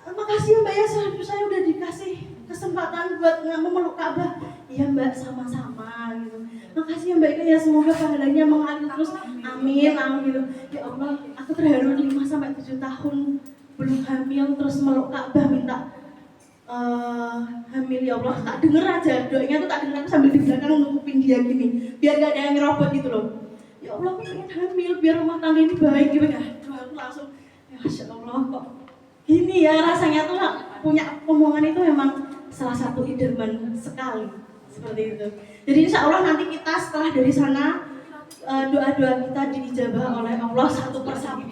Makasih ya Mbak ya saya udah dikasih kesempatan buat memeluk Ka'bah. Iya Mbak sama-sama gitu. Makasih ya Mbak Ika ya semoga pahalanya mengalir terus. Amin gitu. Ya Allah aku terharu 5 sampai 7 tahun belum hamil terus meluk Ka'bah minta hamil ya Allah. Tak denger aja doanya tuh tak denger aku sambil di belakang nutupin dia gini biar gak ada yang ngerobot gitu loh. Ya Allah aku pengen hamil biar rumah tangga ini baik gitu ya. Aku langsung ya Masya Allah kok gini ya rasanya tuh punya omongan itu memang salah satu idaman sekali seperti itu. Jadi insya Allah nanti kita setelah dari sana doa-doa kita diijabah oleh Allah satu persatu.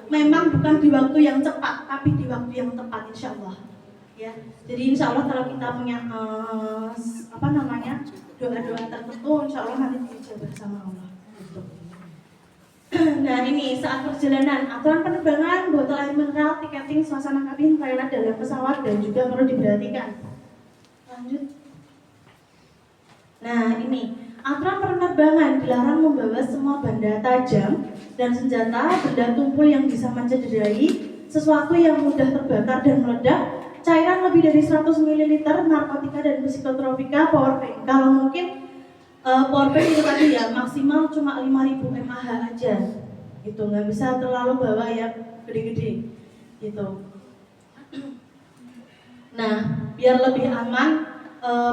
Memang bukan di waktu yang cepat, tapi di waktu yang tepat insya Allah. Ya, jadi insya Allah kalau kita punya doa-doa tertentu, insya Allah nanti diijabah sama Allah. Nah ini saat perjalanan, aturan penerbangan, botol air mineral, tiketing, suasana kabin, toilet dalam pesawat dan juga perlu diperhatikan. Lanjut. Nah ini aturan penerbangan dilarang membawa semua benda tajam dan senjata, benda tumpul yang bisa mencederai, sesuatu yang mudah terbakar dan meledak, cairan lebih dari 100 ml, narkotika dan psikotropika, powerbank. Kalau mungkin powerbank itu tadi ya maksimal cuma 5.000 mAh aja gitu, nggak bisa terlalu bawa yang gede-gede gitu. Nah biar lebih aman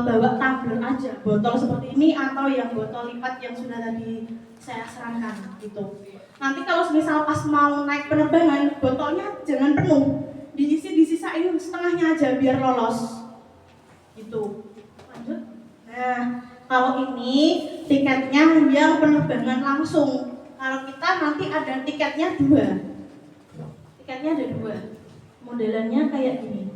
bawa tumbler aja, botol seperti ini atau yang botol lipat yang sudah tadi saya sarankan gitu. Nanti kalau misal pas mau naik penerbangan, botolnya jangan penuh, disisain setengahnya aja biar lolos gitu. Lanjut. Nah, kalau ini tiketnya yang penerbangan langsung. Kalau kita nanti ada tiketnya 2. Tiketnya ada 2. Modelannya kayak gini.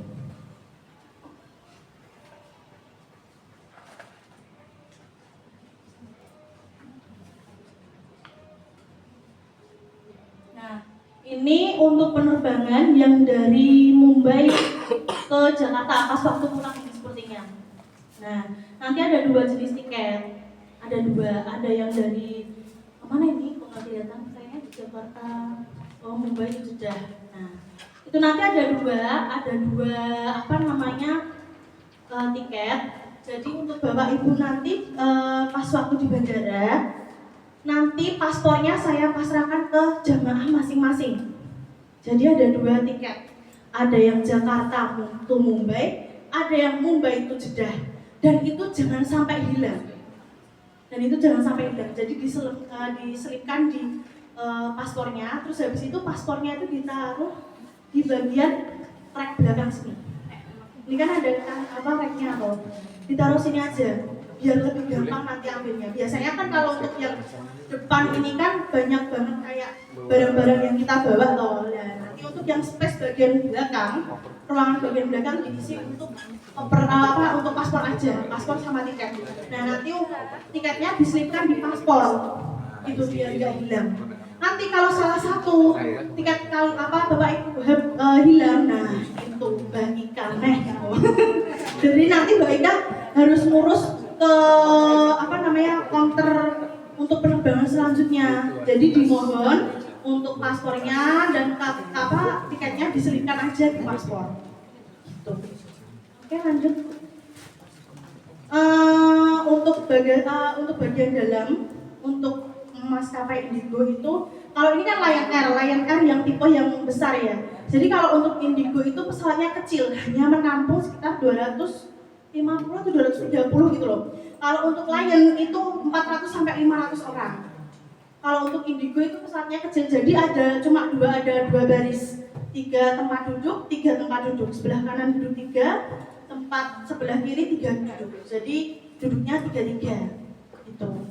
Nah, ini untuk penerbangan yang dari Mumbai ke Jakarta pas waktu pulang ini sepertinya. Nah, nanti ada 2 jenis tiket. Ada 2, ada yang dari mana ini? Kok nggak kelihatan? Kayaknya di Jakarta. Oh, Mumbai itu sudah. Nah, itu nanti ada 2 apa namanya tiket. Jadi untuk bapak ibu nanti pas waktu di bandara, nanti paspornya saya pasrahkan ke jamaah masing-masing. Jadi ada 2 tiket. Ada yang Jakarta to Mumbai, ada yang Mumbai to Jeddah. Dan itu jangan sampai hilang. Jadi diselipkan di paspornya, terus habis itu paspornya itu ditaruh di bagian rek belakang sini. Ini kan ada reknya atau ditaruh sini aja biar lebih gampang nanti ambilnya. Biasanya kan kalau untuk yang depan ini kan banyak banget kayak barang-barang yang kita bawa toh. Nah, nanti untuk yang space bagian belakang, ruangan bagian belakang diisi untuk untuk paspor aja, paspor sama tiket. Nah, nanti tiketnya diselipkan di paspor. Itu biar nggak hilang. Nanti kalau salah satu tiket bapak ibu hilang, nah itu Mbak Ika jadi nanti Mbak Ika harus ngurus ke counter untuk penerbangan selanjutnya. Jadi dimohon untuk paspornya dan tiketnya diselipkan aja di paspor. Gitu. Oke, lanjut. Untuk bagian dalam untuk maskapai Indigo itu, kalau ini kan Lion Air yang tipe yang besar ya. Jadi kalau untuk Indigo itu pesawatnya kecil, hanya menampung sekitar 250 atau 230 gitu loh. Kalau untuk Lion itu 400 sampai 500 orang. Kalau untuk Indigo itu pesawatnya kecil, jadi ada dua baris, 3 tempat duduk, 3 tempat duduk. Sebelah kanan duduk 3, tempat sebelah kiri 3 duduk. Jadi duduknya 3-3 gitu.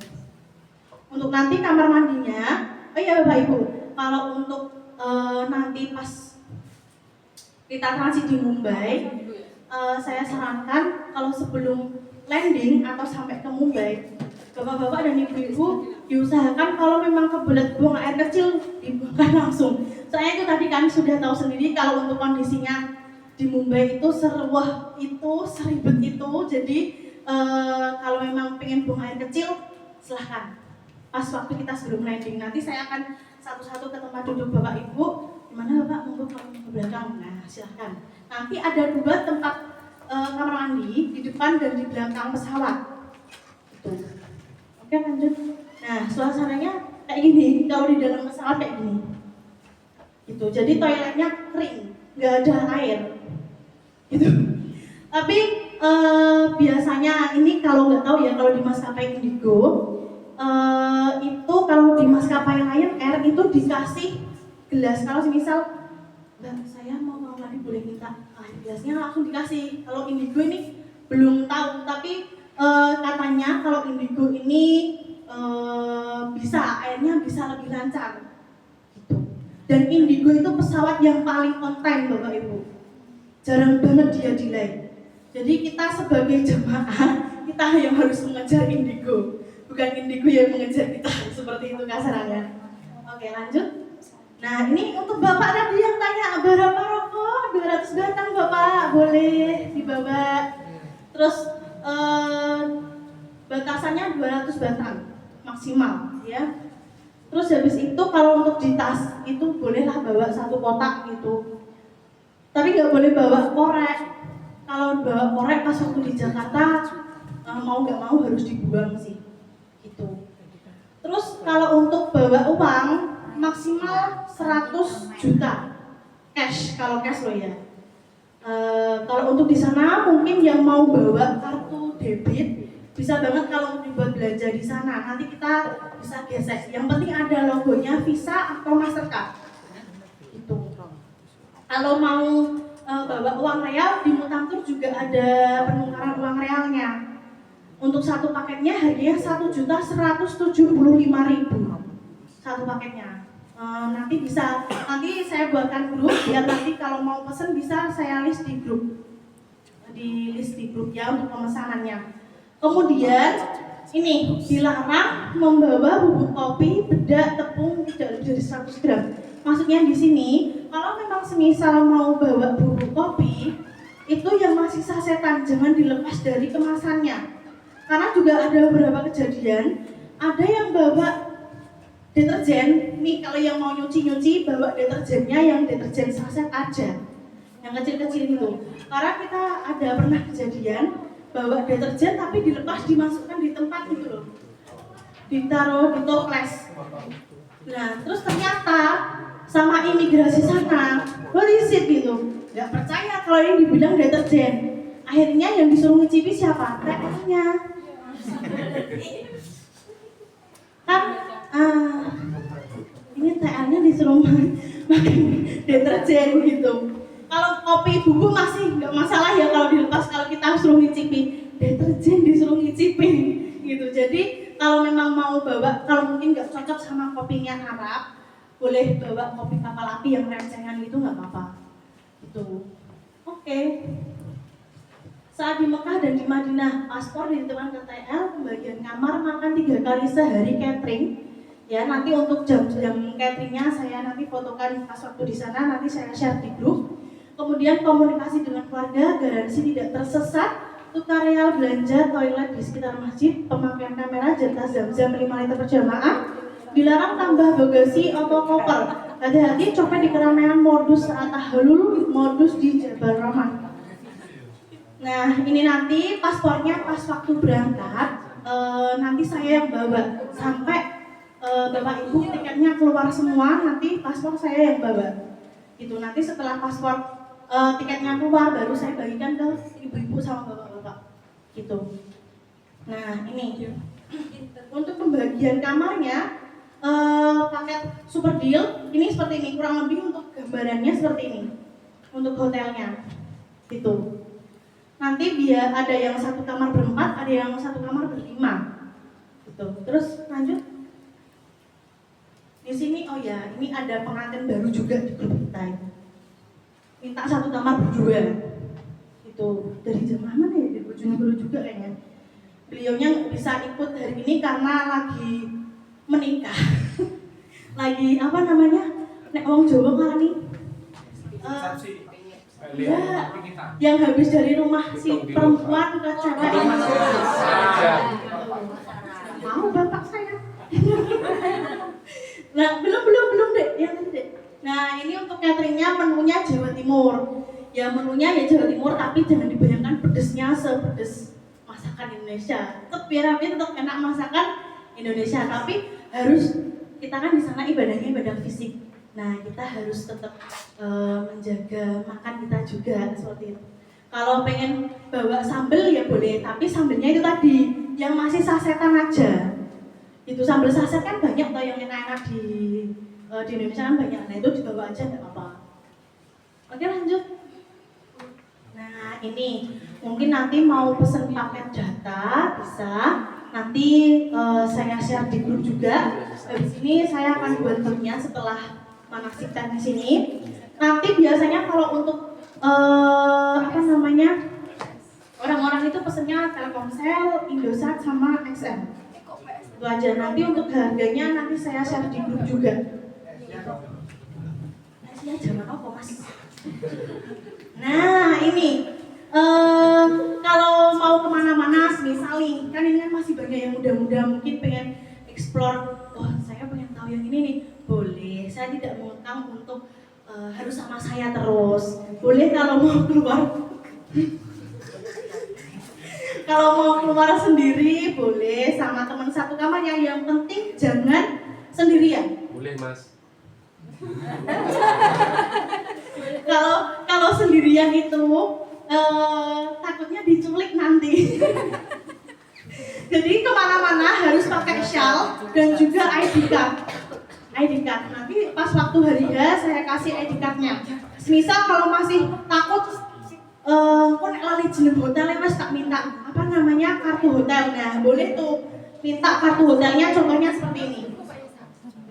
Untuk nanti kamar mandinya, oh iya Bapak Ibu, kalau untuk nanti pas kita transit di Mumbai, saya sarankan kalau sebelum landing atau sampai ke Mumbai, Bapak-bapak dan Ibu-ibu diusahakan kalau memang kebelet buang air kecil dibuangkan langsung. Soalnya itu tadi kami sudah tahu sendiri kalau untuk kondisinya di Mumbai itu seribet itu, jadi kalau memang pengen buang air kecil silahkan. Pas waktu kita sebelum landing, nanti saya akan satu-satu ke tempat duduk Bapak Ibu. Gimana Bapak, monggo ke belakang. Nah, silahkan. Nanti ada 2 tempat kamar mandi di depan dan di belakang pesawat. Gitu. Oke, lanjut. Nah, suasananya kayak gini. Kalau di dalam pesawat kayak gini. Gitu. Jadi toiletnya kering, nggak ada air. Gitu. Tapi biasanya ini kalau nggak tahu ya, kalau di maskapai Indigo. Itu kalau di maskapai Lion Air itu dikasih gelas. Kalau misal saya mau mandi boleh minta gelasnya langsung dikasih. Kalau Indigo ini belum tahu, tapi katanya kalau Indigo ini airnya bisa lebih lancar gitu. Dan Indigo itu pesawat yang paling on time Bapak Ibu, jarang banget dia delay. Jadi kita sebagai jemaah kita yang harus mengejar Indigo, bukan Indigo yang mengejar kita, seperti itu kasarannya. Oke, lanjut. Nah, ini untuk Bapak tadi yang tanya berapa rokok? 200 batang Bapak, boleh dibawa. Terus batasannya 200 batang maksimal ya. Terus habis itu kalau untuk di tas itu bolehlah bawa 1 kotak gitu. Tapi nggak boleh bawa korek. Kalau bawa korek pas waktu di Jakarta mau nggak mau harus dibuang sih. Gitu. Terus kalau untuk bawa uang maksimal 100 juta cash, kalau cash loh ya. Kalau untuk di sana mungkin yang mau bawa kartu debit, bisa banget kalau dibuat belanja di sana. Nanti kita bisa gesek. Yang penting ada logonya Visa atau Mastercard. Itu. Kalau mau bawa uang real di Mutamtur juga ada penukaran uang realnya. Untuk satu paketnya harganya 1.175.000 satu paketnya. Nanti saya buatkan grup biar nanti kalau mau pesen bisa saya list di grup. Di list di grup ya untuk pemesanannya. Kemudian ini dilarang membawa bubuk kopi, bedak, tepung tidak lebih dari 100 gram. Maksudnya di sini kalau memang semisal mau bawa bubuk kopi itu yang masih sasetan jangan dilepas dari kemasannya. Karena juga ada beberapa kejadian, ada yang bawa deterjen, nih kalau yang mau nyuci bawa deterjennya yang deterjen saset aja, yang kecil-kecil itu. Karena kita ada pernah kejadian bawa deterjen tapi dilepas dimasukkan di tempat gitu loh, ditaruh di toples. Nah terus ternyata sama imigrasi sana, what is it gitu, nggak percaya kalau ini dibilang deterjen. Akhirnya yang disuruh ngicipi siapa? TL-nya. Kan ini TL-nya disuruh makan deterjen gitu. Kalau kopi bubuk masih nggak masalah ya kalau dilepas, kalau kita suruh ngicipi deterjen disuruh ngicipin gitu. Jadi kalau memang mau bawa, kalau mungkin nggak cocok sama kopinya Arab, boleh bawa kopi kapal api yang rencengan gitu nggak apa-apa. Itu. Oke. Saat di Mekah dan di Madinah, paspor ditentukan ke TL, pembagian kamar, makan 3 kali sehari catering. Ya, nanti untuk jam-jam cateringnya saya nanti fotokan pas waktu di sana, nanti saya share di grup. Kemudian komunikasi dengan keluarga, garansi tidak tersesat, tukar real, belanja, toilet di sekitar masjid, pemakaian kamera, jatah zam-zam 5 liter per jamaah, dilarang tambah bagasi atau koper. Hati-hati copet di keramaian, modus saat tahalul, modus di Jabal Rahmah. Nah ini nanti paspornya pas waktu berangkat nanti saya yang bawa sampai bapak ibu tiketnya keluar semua, nanti paspor saya yang bawa gitu. Nanti setelah paspor tiketnya keluar baru saya bagikan ke ibu-ibu sama bapak-bapak gitu. Nah ini untuk pembagian kamarnya paket super deal ini seperti ini, kurang lebih untuk gambarannya seperti ini untuk hotelnya gitu. Nanti biar ada yang satu kamar berempat, ada yang satu kamar berlima, gitu. Terus lanjut. Di sini, oh ya, ini ada pengantin baru juga di grup kita ini. Minta satu kamar berdua, gitu. Dari jamaah mana ya? Dari Bojonegoro juga kayaknya. Beliaunya bisa ikut hari ini karena lagi menikah, lagi apa namanya? Nek wong Jawa kan nih. Ya, yang habis dari rumah si perempuan ke cewek. Mau bapak saya. Nah, belum deh, yang tadi deh. Nah, ini untuk cateringnya menunya Jawa Timur. Ya menunya ya Jawa Timur, tapi jangan dibayangkan pedesnya sepedes masakan Indonesia. Biar tetap enak masakan Indonesia, tapi harus kita kan di sana ibadahnya ibadah fisik. Nah, kita harus tetap menjaga makan kita juga seperti itu. Kalau pengen bawa sambal ya boleh, tapi sambelnya itu tadi yang masih sasetan aja. Itu sambal saset kan banyak toh yang enak-enak di Indonesia kan banyak. Nah, itu dibawa aja enggak apa-apa. Oke, lanjut. Nah, ini mungkin nanti mau pesen paket data bisa. Nanti saya share di grup juga. Habis ini saya akan buat grupnya setelah manasik teknis ini. Nanti biasanya kalau untuk orang-orang itu pesennya Telkomsel, Indosat sama XM. Itu aja. Nanti untuk harganya nanti saya share di grup juga. Nasinya jangan apa mas. Nah ini kalau mau kemana-mana, misalnya kan ini kan masih banyak yang muda-muda mungkin pengen explore. Wah saya pengen tahu yang ini nih. Boleh, saya tidak mengekang untuk harus sama saya terus. Boleh kalau mau keluar kalau mau keluar sendiri boleh sama teman satu kamar, yang penting jangan sendirian. Boleh mas. Kalau sendirian itu takutnya diculik nanti. dan juga ID card. ID card. Nanti pas waktu hari H saya kasih ID card-nya. Misal kalau masih takut kok nek lali jeneng hotelnya Mas tak minta apa namanya kartu hotel. Nah, boleh tuh minta kartu hotelnya contohnya seperti ini.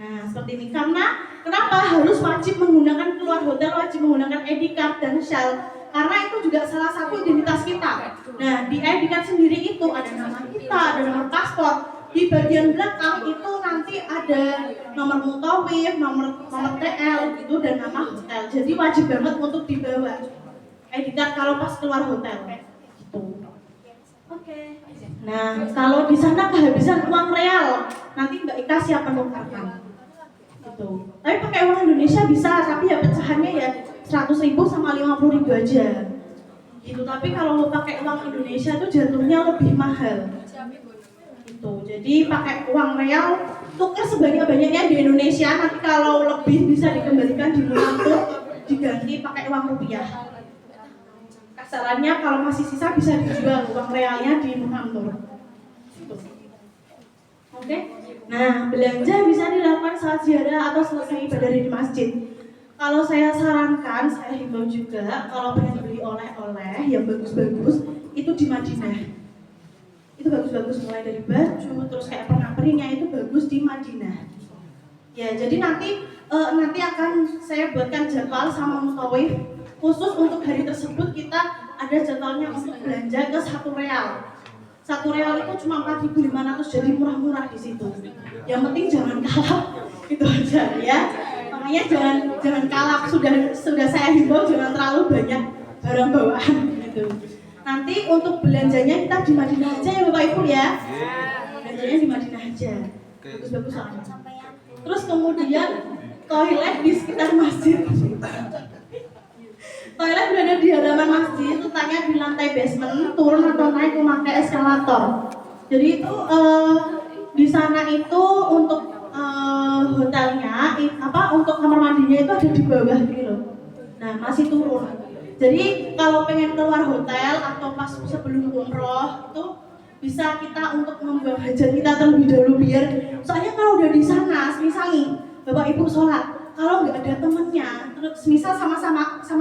Nah, seperti ini. Karena kenapa harus wajib menggunakan keluar hotel wajib menggunakan ID card dan shell? Karena itu juga salah satu identitas kita. Nah, di ID card sendiri itu ada nama kita, ada nomor paspor. Di bagian belakang itu nanti ada nomor mutawif, nomor TL gitu dan nama hotel. Jadi wajib banget untuk dibawa ID card kalau pas keluar hotel. Gitu. Oke. Nah, kalau di sana kehabisan uang real, nanti Mbak Ika siap menukarkan. Gitu. Tapi pakai uang Indonesia bisa, tapi ya pecahannya ya 100.000 sama 50.000 aja. Gitu. Tapi kalau mau pakai uang Indonesia itu jatuhnya lebih mahal. Jadi pakai uang real, tukar sebanyak-banyaknya di Indonesia. Nanti kalau lebih bisa dikembalikan di Munantur, diganti pakai uang rupiah. Kasarannya kalau masih sisa bisa dijual uang realnya di Munantur. Oke. Nah, belanja bisa dilakukan saat ziarah atau selesai ibadah di masjid. Kalau saya sarankan, saya himbau juga kalau pengen beli oleh-oleh yang bagus-bagus itu di Madinah. Itu bagus-bagus mulai dari baju terus kayak pernak-perniknya itu bagus di Madinah. Ya, jadi nanti akan saya buatkan jadwal sama mutawif khusus untuk hari tersebut. Kita ada jadwalnya untuk belanja ke 1 real. 1 real itu cuma 4.500, jadi murah-murah di situ. Yang penting jangan kalap, itu aja ya. Makanya jangan kalap, sudah saya himbau jangan terlalu banyak barang bawaan gitu. Nanti untuk belanjanya kita di Madinah aja ya Bapak Ibu ya. Belanjanya di Madinah aja. Bagus-bagus soalnya. Terus kemudian toilet di sekitar masjid. Toilet berada di halaman masjid, letaknya di lantai basement, turun atau naik memakai eskalator. Jadi itu di sana itu untuk hotelnya, untuk kamar mandinya itu ada di bawah gitu loh. Nah, masih turun. Jadi kalau pengen keluar hotel atau pas sebelum umroh itu bisa kita untuk membuang hajat kita terlebih dahulu biar soalnya kalau udah di sana, misal nih Bapak Ibu sholat, kalau nggak ada temennya, terus misal sama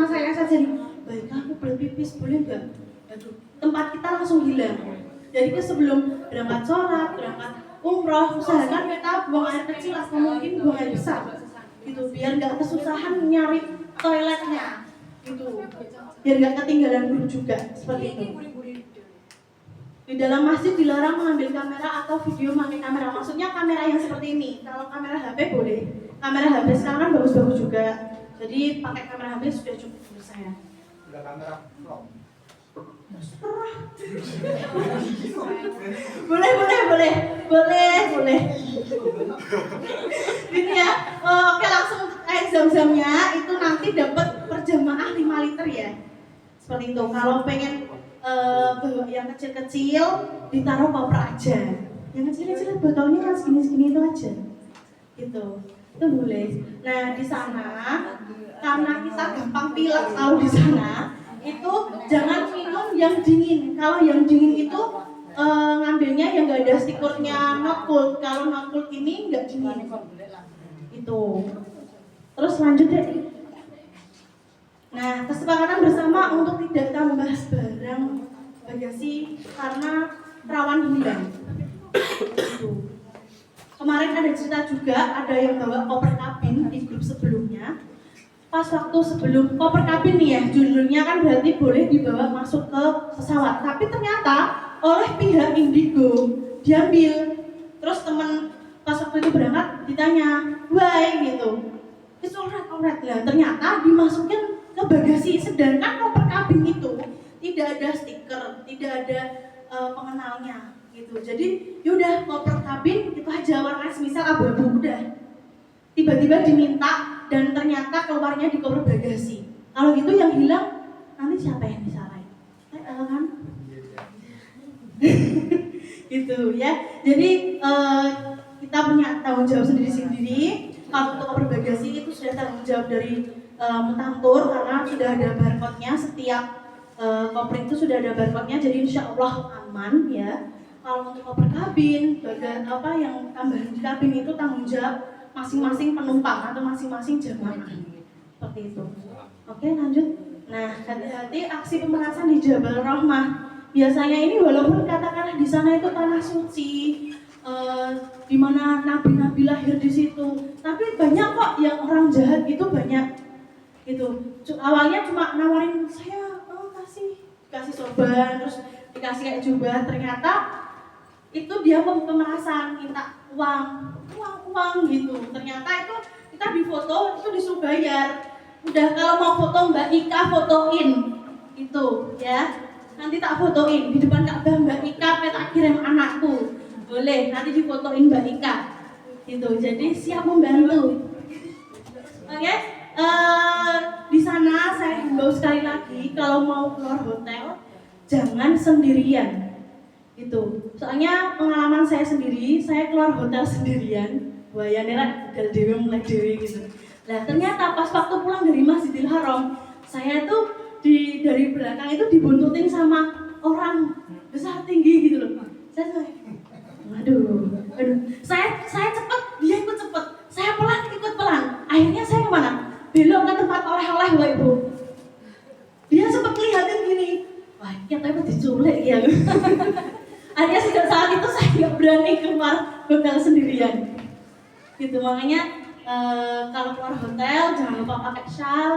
saya saja nih, baik aku boleh pipis boleh nggak? Aduh, tempat kita langsung hilang. Jadi sebelum berangkat sholat, berangkat umroh, usahakan kita buang air kecil atau mungkin buang air besar, gitu biar nggak kesusahan nyari toiletnya. Gitu, biar nggak ketinggalan guru juga seperti itu. Di dalam masjid dilarang mengambil kamera atau video pakai kamera. Maksudnya kamera yang seperti ini. Kalau kamera HP boleh. Kamera HP sekarang kan bagus-bagus juga. Jadi pakai kamera HP sudah cukup menurut saya. Udah kamera vlog. Boleh. Ini ya. Oke, langsung air zam-zamnya itu nanti dapat per jamaah 5 liter ya. Seperti itu. Kalau pengen bawa yang kecil-kecil ditaruh koper aja. Yang kecil-kecil botolnya yang segini-segini itu aja. Gitu. Itu boleh. Nah, di sana karena kita gampang pilek kalau di sana itu jangan minum yang dingin. Kalau yang dingin itu ngambilnya yang nggak ada stikernya Yakult. Kalau Yakult ini nggak dingin. Itu. Terus lanjut deh. Nah, kesepakatan bersama untuk tidak tambah barang bagasi karena rawan hilang. Itu. Kemarin ada cerita juga ada yang bawa koper kabin di grup sebelumnya. Pas waktu sebelum koper kabin nih ya, judulnya kan berarti boleh dibawa masuk ke pesawat. Tapi ternyata oleh pihak Indigo diambil. Terus teman pas waktu itu berangkat ditanya, why gitu. It's alright lah. Ternyata dimasukin ke bagasi. Sedangkan koper kabin itu tidak ada stiker, tidak ada pengenalnya gitu. Jadi yaudah koper kabin itu aja warna semisal abu-abu udah. Tiba-tiba diminta dan ternyata keluarnya di koper bagasi. Kalau gitu yang hilang nanti siapa yang disalahin? Kan? Gitu ya. Jadi kita punya tanggung jawab sendiri-sendiri. Kalau untuk koper bagasi itu sudah tanggung jawab dari Munantur karena sudah ada barcode-nya. Setiap koper itu sudah ada barcode-nya. Jadi insya Allah aman ya. kalau untuk koper kabin, bagian apa yang tambahan di kabin itu tanggung jawab masing-masing penumpang atau masing-masing jamaah. Seperti itu. Oke, lanjut. Nah, hati-hati aksi pemerasan di Jabal Rahmah. Biasanya ini walaupun katakanlah di sana itu tanah suci, di mana nabi-nabi lahir di situ, tapi banyak kok yang orang jahat gitu banyak. Gitu. Awalnya cuma nawarin saya kasih sorban, terus dikasih kayak jubah, ternyata itu dia pemerasan, minta uang gitu. Ternyata itu kita difoto, itu disuruh bayar. Udah kalau mau foto Mbak Ika fotoin, itu ya. Nanti tak fotoin di depan Ka'bah Mbak Ika, tak kirim anakku, boleh. Nanti difotoin Mbak Ika, gitu. Jadi siap membantu. Oke, di sana saya himbau sekali lagi kalau mau keluar hotel jangan sendirian. Itu soalnya pengalaman saya sendiri, saya keluar hotel sendirian, wayane gal dhewe mulai dhewe gitu. Nah ternyata pas waktu pulang dari Masjidil Haram, saya tuh dari belakang itu dibuntutin sama orang besar tinggi gitu loh. Aduh, saya cepet, dia ikut cepet, saya pelan ikut pelan. Akhirnya saya kemana? Belok ke tempat oleh-oleh Bapak Ibu. Dia sempat lihatin gini, wah kita diculik ya. Akhirnya sejak saat itu saya nggak berani keluar hotel sendirian. Gitu makanya kalau keluar hotel jangan lupa pakai shawl,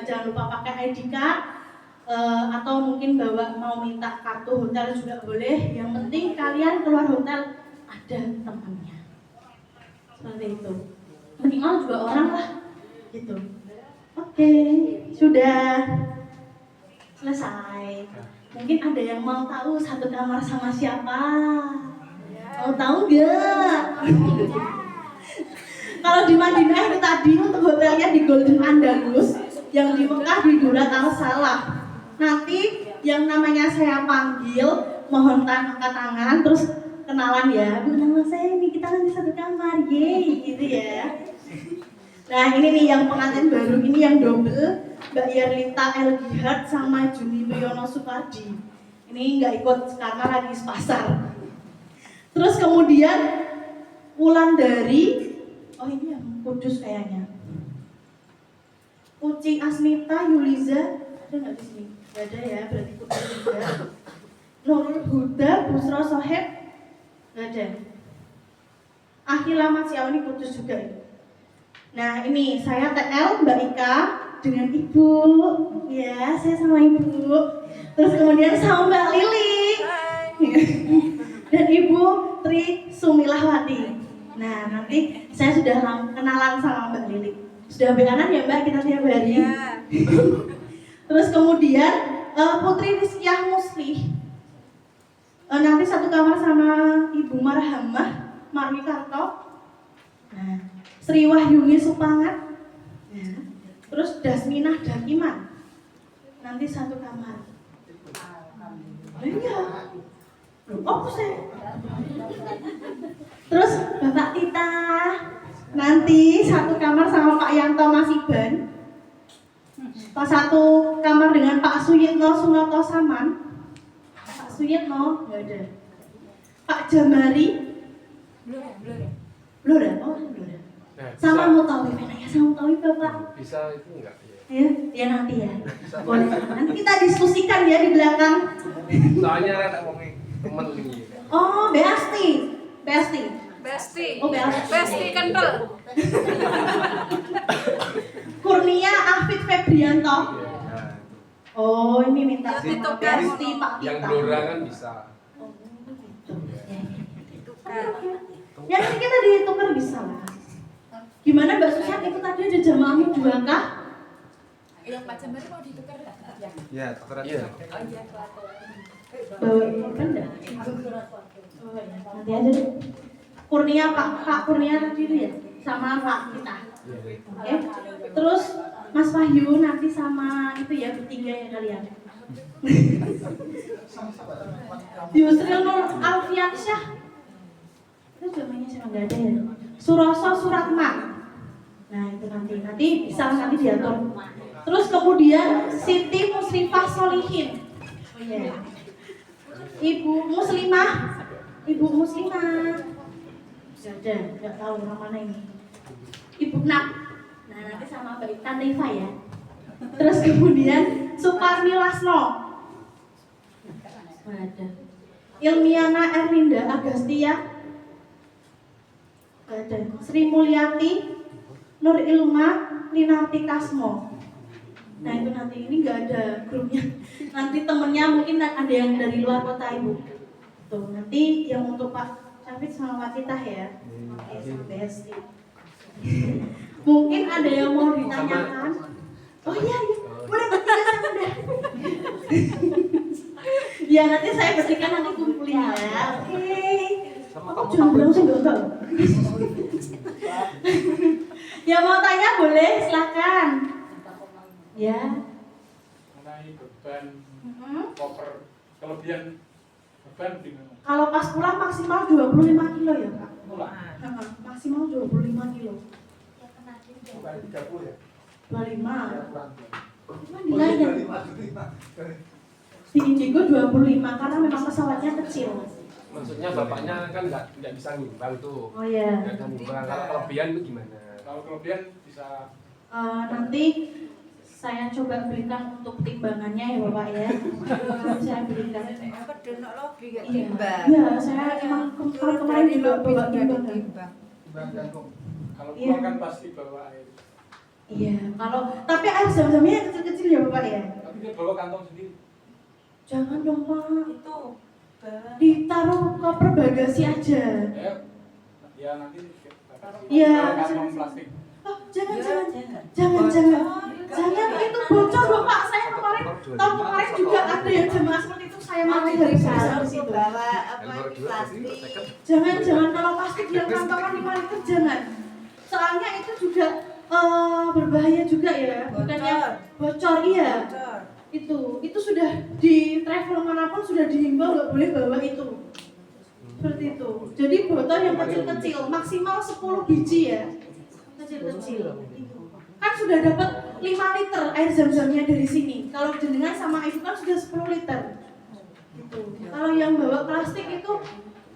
jangan lupa pakai ID card, atau mungkin mau minta kartu hotel juga boleh. Yang penting kalian keluar hotel ada temannya. Seperti itu. Minimal juga orang lah. Gitu. Oke, sudah selesai. Mungkin ada yang mau tahu satu kamar sama siapa? Mau tahu nggak? Kalau di Madinah itu tadi untuk hotelnya di Golden Andalus, yang di Mekah di Durat Al-Salah. Nanti yang namanya saya panggil, mohon angkat tangan, terus kenalan ya. Bu, nama saya ini, kita nanti satu kamar, yeay, gitu ya. Nah ini nih yang pengantin baru, ini yang double, Mbak Yerlita Elgihard sama Juni Priyono Supardi. Ini nggak ikut karena lagi pasar. Terus kemudian Wulandari, oh ini yang Kudus kayaknya. Uci Asmita Yuliza, ada nggak di sini? Nggak ada ya, berarti Kudus juga. Nurul Huda Busro Soheb, nggak ada. Akhila Masyaw, ini Kudus juga ini. Nah ini saya TL Mbak Ika dengan Ibu, ya saya sama Ibu. Terus kemudian sama Mbak Lili dan Ibu Tri Sumilahwati. Nah nanti saya sudah kenalan sama Mbak Lili. Sudah beganan ya Mbak kita tiap hari. Ya. Terus kemudian Putri Rizkyah Muslih. Nanti satu kamar sama Ibu Marhamah Marwi Karto. Nah. Sri Wahyuni Supangat, ya. Terus Dasminah Dakiman, nanti satu kamar. Iya, oh saya. Terus Bapak Tita, nanti satu kamar sama Pak Yanto Masiban. Satu kamar dengan Pak Suyitno Sunoto Saman. Pak Suyitno, nggak ada. Pak Jamari, belum ada. Sama Mutawif, ya sama Mutawif Bapak. Bisa itu enggak? Ya nanti ya. Boleh. Nanti kita diskusikan ya di belakang. Soalnya ada ngomongin temen ini. Oh, Besti. Oh, Besti kental. Kurnia Afid Febrianto. Oh, ini minta sama Besti Pak Tita. Yang Blora kan bisa. Oh, gitu. Ya nanti kita ditukar bisa lah. Gimana Mbak Susiat itu tadi ada jamaahnya 2 kah? Yang Pak Jamari mau ditukar enggak? Ya, tukar aja. Oh iya, Bawa kan enggak? Oh ya, nanti aja deh. Kurnia Pak Kurnia tadi itu ya sama Pak kita. Oke. Terus Mas Wahyu nanti sama itu ya bertiga ya kalian. Yusril Nur Alfiansyah. Itu namanya siapa enggak ada ya? Suroso Suratman. Nah itu nanti bisa nanti diatur. Terus kemudian Siti Musrifah Solihin. Oh iya. Ibu Muslimah Ibu Muslimah. Sudah, nggak tahu namanya ini. Ibu Nak. Nah, nanti sama Mbak Tante Iva ya. Terus kemudian Suparni Lasno. Ada. Ilmiana Erlinda Agastia. Ada. Sri Mulyati, Nur Ilma, Linarti Kasmo. Nah itu nanti ini nggak ada grupnya. Nanti temennya mungkin ada yang dari luar kota ibu. Tuh nanti yang untuk Pak Syafid sama Pak Titah ya. Oke, besti. Mungkin ada yang mau ditanyakan. Oh iya, boleh bertiga sama deh. Ya nanti saya bertiga nanti kumpulin ya. Oke. Aku jomblo sih enggak. Ya mau tanya boleh, silakan. Ya. Mengenai beban koper, kelebihan beban gimana? Kalau pas pulang maksimal 25 kilo ya Kak? Pulang? Maksimal 25 kilo. Bukan 30 ya? 25. Ya, kurang. Cuman dilanya. 25. Di Indigo 25 karena memang pesawatnya kecil. Maksudnya bapaknya kan nggak bisa nimbang tuh. Oh iya. Nggak bisa nimbang. Kalau kelebihan itu gimana? Kalau kelebihan bisa Nanti saya coba belikan untuk timbangannya ya Bapak ya. Nanti saya belikan. Iya. Iya, saya emang kemarin juga bawa timbangan. Bang jantung. kalau Iya. pulang kan pasti bawa air. Iya, tapi air zam-zamnya yang kecil-kecil ya Bapak ya. Tapi dia bawa kantong sendiri. Jangan dong Pak. Itu Ditaruh koper bagasi aja. Ya nanti Iya. bawa kantong plastik. Oh, jangan itu bocor loh Pak. Saya kemarin tahun kemarin juga ada yang jemaah seperti itu, saya malah dari sana di situ. bawa apa plastik. Jangan kalau plastik yang kantongan 5 liter jangan. Soalnya itu juga berbahaya juga ya. Bukannya bocor iya. Itu sudah di travel manapun sudah dihimbau nggak boleh bawa itu. Seperti itu. Jadi botol yang kecil-kecil maksimal 10 biji ya. Kecil-kecil. Kan sudah dapat 5 liter air zam-zamnya dari sini. Kalau jenengan sama ibu kan sudah 10 liter. Gitu. Kalau yang bawa plastik itu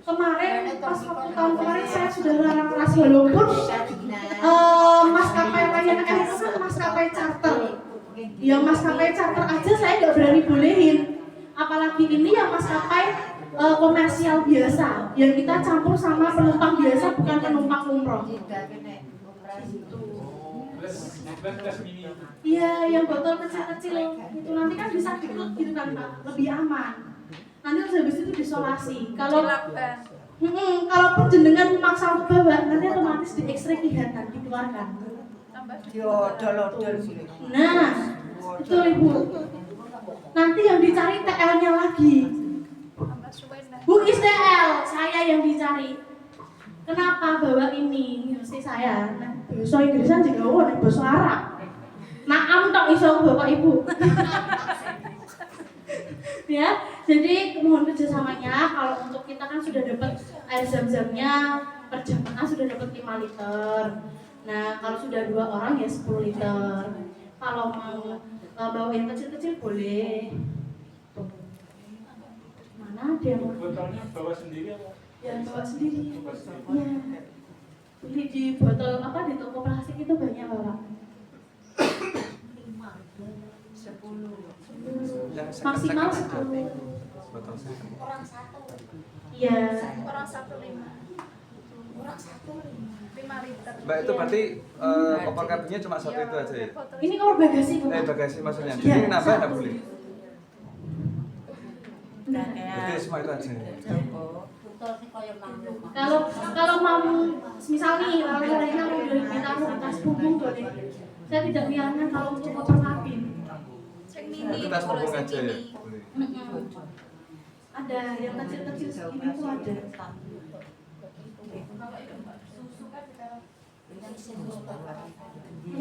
kemarin pas waktu tahun kemarin saya sudah larang keras walaupun maskapai Lion Air itu kan maskapai charter. Yang maskapai charter aja saya nggak berani bolehin. Apalagi ini yang maskapai komersial biasa yang kita campur sama penumpang biasa bukan penumpang umroh. Plus mini. Iya, yang botol kecil-kecil itu nanti kan bisa dikut gitu kan Pak, lebih aman. Nanti terus habis itu disolasi. Kalaupun jenengan memaksa untuk bawa, nanti otomatis di X-ray kelihatan dikeluarkan. Nah, itu ibu. Nanti yang dicari TL-nya lagi. Bu TL, saya yang dicari. Kenapa bawa ini? Mesti saya. Nah, bahasa Inggrisan juga bahasa Arab. Naam tok iso Bapak Ibu. Ya, jadi mohon kerjasamanya. Kalau untuk kita kan sudah dapat air zam-zamnya per jamaah sudah dapat 5 liter. Nah, kalau sudah 2 orang ya 10 liter. Kalau mau bawa yang kecil-kecil boleh. Mana ada yang Botolnya bawa sendiri apa? ya bawa sendiri. Bawa sendiri. Iya. Beli di botol apa di toko plastik itu banyak Bapak. 10. Maksimal 10. Orang satu. Iya. Orang 1,5. Orang satu. 5 liter. Mbak itu berarti koper kabinnya cuma satu itu aja ya? Ini koper bagasi Bu. Bagasi maksudnya. Iya, Jadi kenapa satu. enggak boleh? Nah, Berarti semua itu aja. Kalau mau misal nih lalu-lalunya mau ditaruh di tas punggung boleh. Saya tidak menyarankan kalau untuk koper kabin. Sing mini. Itu tas punggung kalau aja sing ya? mini. Boleh. Ada yang kecil-kecil segini tuh ada.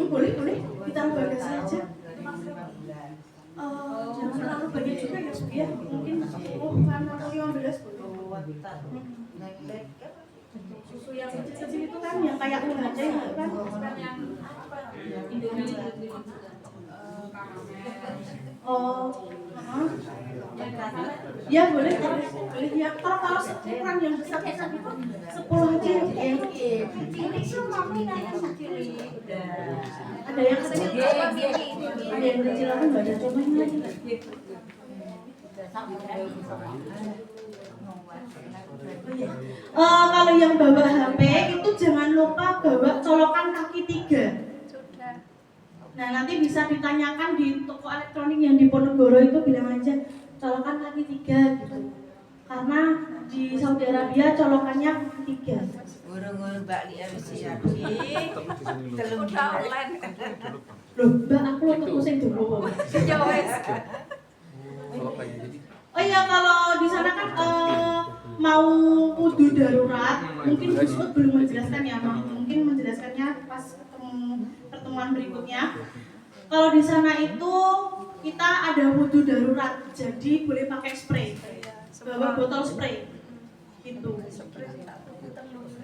Boleh ditaruh bagasi aja. Jangan terlalu banyak juga ya Bu ya. Mungkin 10 atau 15 boleh. Susu yang kecil-kecil itu kan yang kayak UHT itu kan bukan yang Indomie. Oh, Ya boleh ya. Kalau ukuran yang besar itu 10 aja ya. Cilik tuh mami nanya cilik. Ada yang kecil, ada yang kecil aku nggak ada cobain lagi. Kalau yang bawa HP itu jangan lupa bawa colokan kaki 3. Sudah. Nah nanti bisa ditanyakan di toko elektronik yang di Ponorogo itu, bilang aja colokan kaki 3 gitu. Karena di Saudi Arabia colokannya kaki 3. Guru-guru Mbak Lia siap. Telung Udah online. Loh, Mbak aku lo tuku sing dulu. Ya wes. Kalau lagi jadi Oh iya, kalau di sana kan mau wudhu darurat, mungkin Bu Suud belum menjelaskan ya, mungkin menjelaskannya pas pertemuan berikutnya. Kalau di sana itu kita ada wudhu darurat, jadi boleh pakai spray, bawa botol spray, gitu.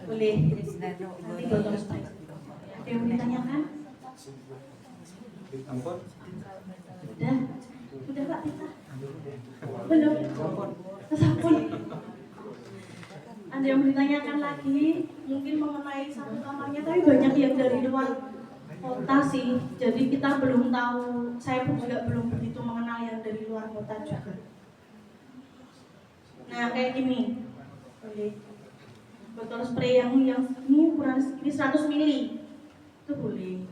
Boleh, nanti botol spray. Ada yang mau ditanyakan? ampun. Udah Pak kita. Belum. Sampun. Ada yang mau ditanyakan lagi? Mungkin mengenai satu kamarnya, tapi banyak yang dari luar kota sih. Jadi kita belum tahu. Saya pun juga belum begitu mengenal yang dari luar kota juga. Nah kayak gini. Boleh. Botol spray yang ini ukuran segini 100 ml. Itu boleh.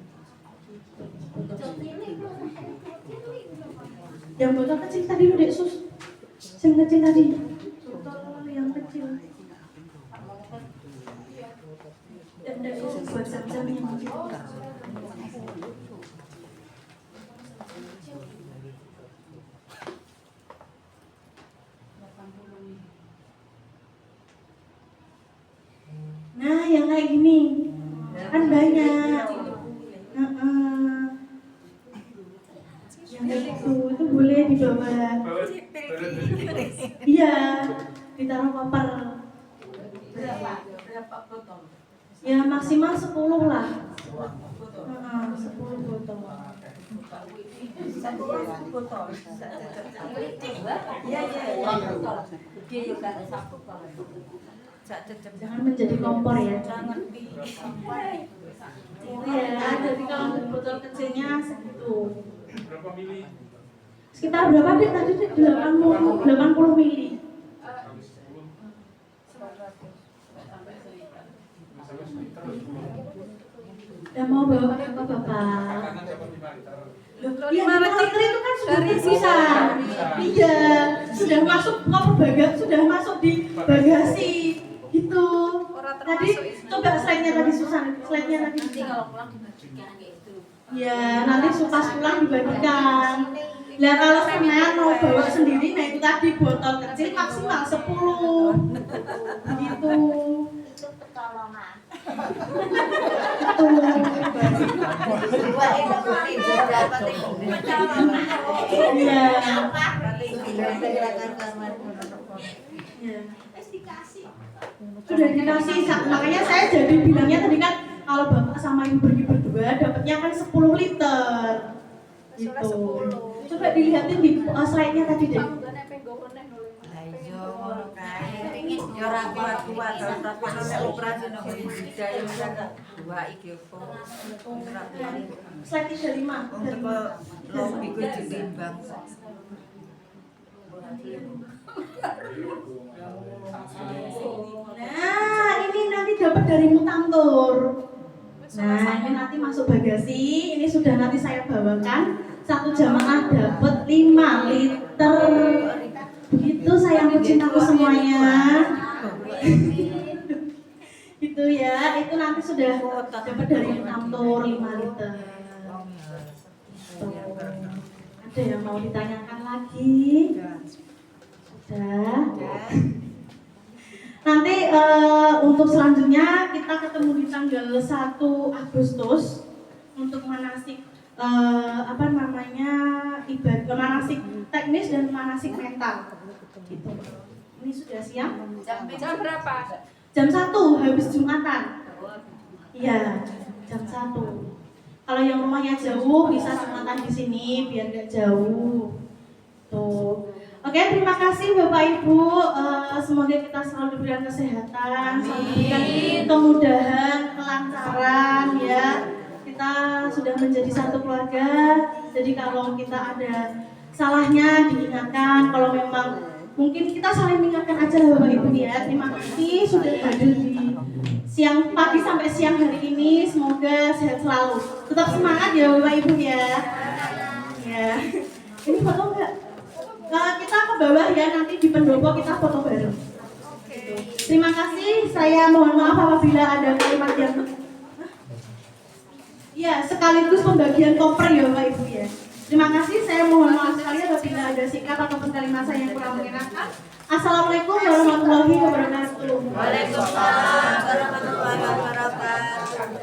Yang botol kecil tadi udah sus. Yang kecil tadi. Botol yang kecil. Dan udah sus buat jam-jam yang kecil. Nah, yang kayak gini kan banyak. Yang kayak itu boleh dibawa. Iya, ditaruh koper. Berapa botol? Ya maksimal 10 lah. 10 botol. Satu botol. Iya. Dia juga satu botol. Jangan menjadi kompor ya. Jangan Iya, jadi kalau untuk botol kecilnya segitu. Berapa mili? Sekitar berapa Dik? Tadi Dik 80 mili. Ya mau bawa apa Bapak? Makanan dapat 5 liter. Loh, 5 liter itu kan sudah bisa. Iya, sudah masuk sudah masuk di bagasi. Gitu. Tadi coba slide-nya tadi Susan, slide-nya tadi. Nanti kalau pulang dibagikan gitu. Ya, nanti pas pulang dibagikan. Lah kalau sampean mau bawa sendiri, nah itu tadi botol kecil maksimal 10. Gitu. Itu pertolongan. Betul. Iya. Iya. Sudah dikasih, makanya saya jadi bilangnya tadi kan kalau bapak sama ibu pergi berdua dapatnya kan 10 liter. Gitu. Coba dilihatin di slide-nya tadi deh. Ya ora kuat-kuat tapi nek operasi nek budaya mereka dua iki kok. Slide 35. Untuk lobby ku ditimbang. Nah, ini nanti dapat dari Mutantur. Nah, ini nanti masuk bagasi. Ini sudah nanti saya bawakan. Satu jamaah dapat 5 liter. Begitu sayangku cintaku semuanya. Itu ya, itu nanti sudah dapat dari Mutantur 5 liter. Ada yang mau ditanyakan lagi? Sudah. Nanti untuk selanjutnya kita ketemu di tanggal 1 Agustus untuk manasik ibadah manasik teknis dan manasik mental. Gitu. Ini sudah siap? Jam berapa? Jam 1 habis Jumatan. Iya, jam 1. Kalau yang rumahnya jauh bisa Jumatan di sini biar nggak jauh. Tuh. Oke, terima kasih Bapak Ibu. Semoga kita selalu diberikan kesehatan, selalu diberikan kemudahan, kelancaran ya. Kita sudah menjadi satu keluarga. Jadi kalau kita ada salahnya diingatkan. Kalau memang mungkin kita saling mengingatkan aja lah Bapak Ibu ya. Terima kasih sudah hadir di siang pagi sampai siang hari ini. Semoga sehat selalu. Tetap semangat ya Bapak Ibu ya. Ya. Ini foto enggak? Kita ke bawah ya, nanti di pendopo kita foto bareng. Terima kasih, saya mohon maaf apabila ada kalimat yang ya sekaligus pembagian koper ya Bapak Ibu ya. Terima kasih, saya mohon maaf sekali apabila ada sikap ataupun kalimat saya yang kurang mengenakan. Assalamualaikum warahmatullahi wabarakatuh. Waalaikumsalam warahmatullahi wabarakatuh.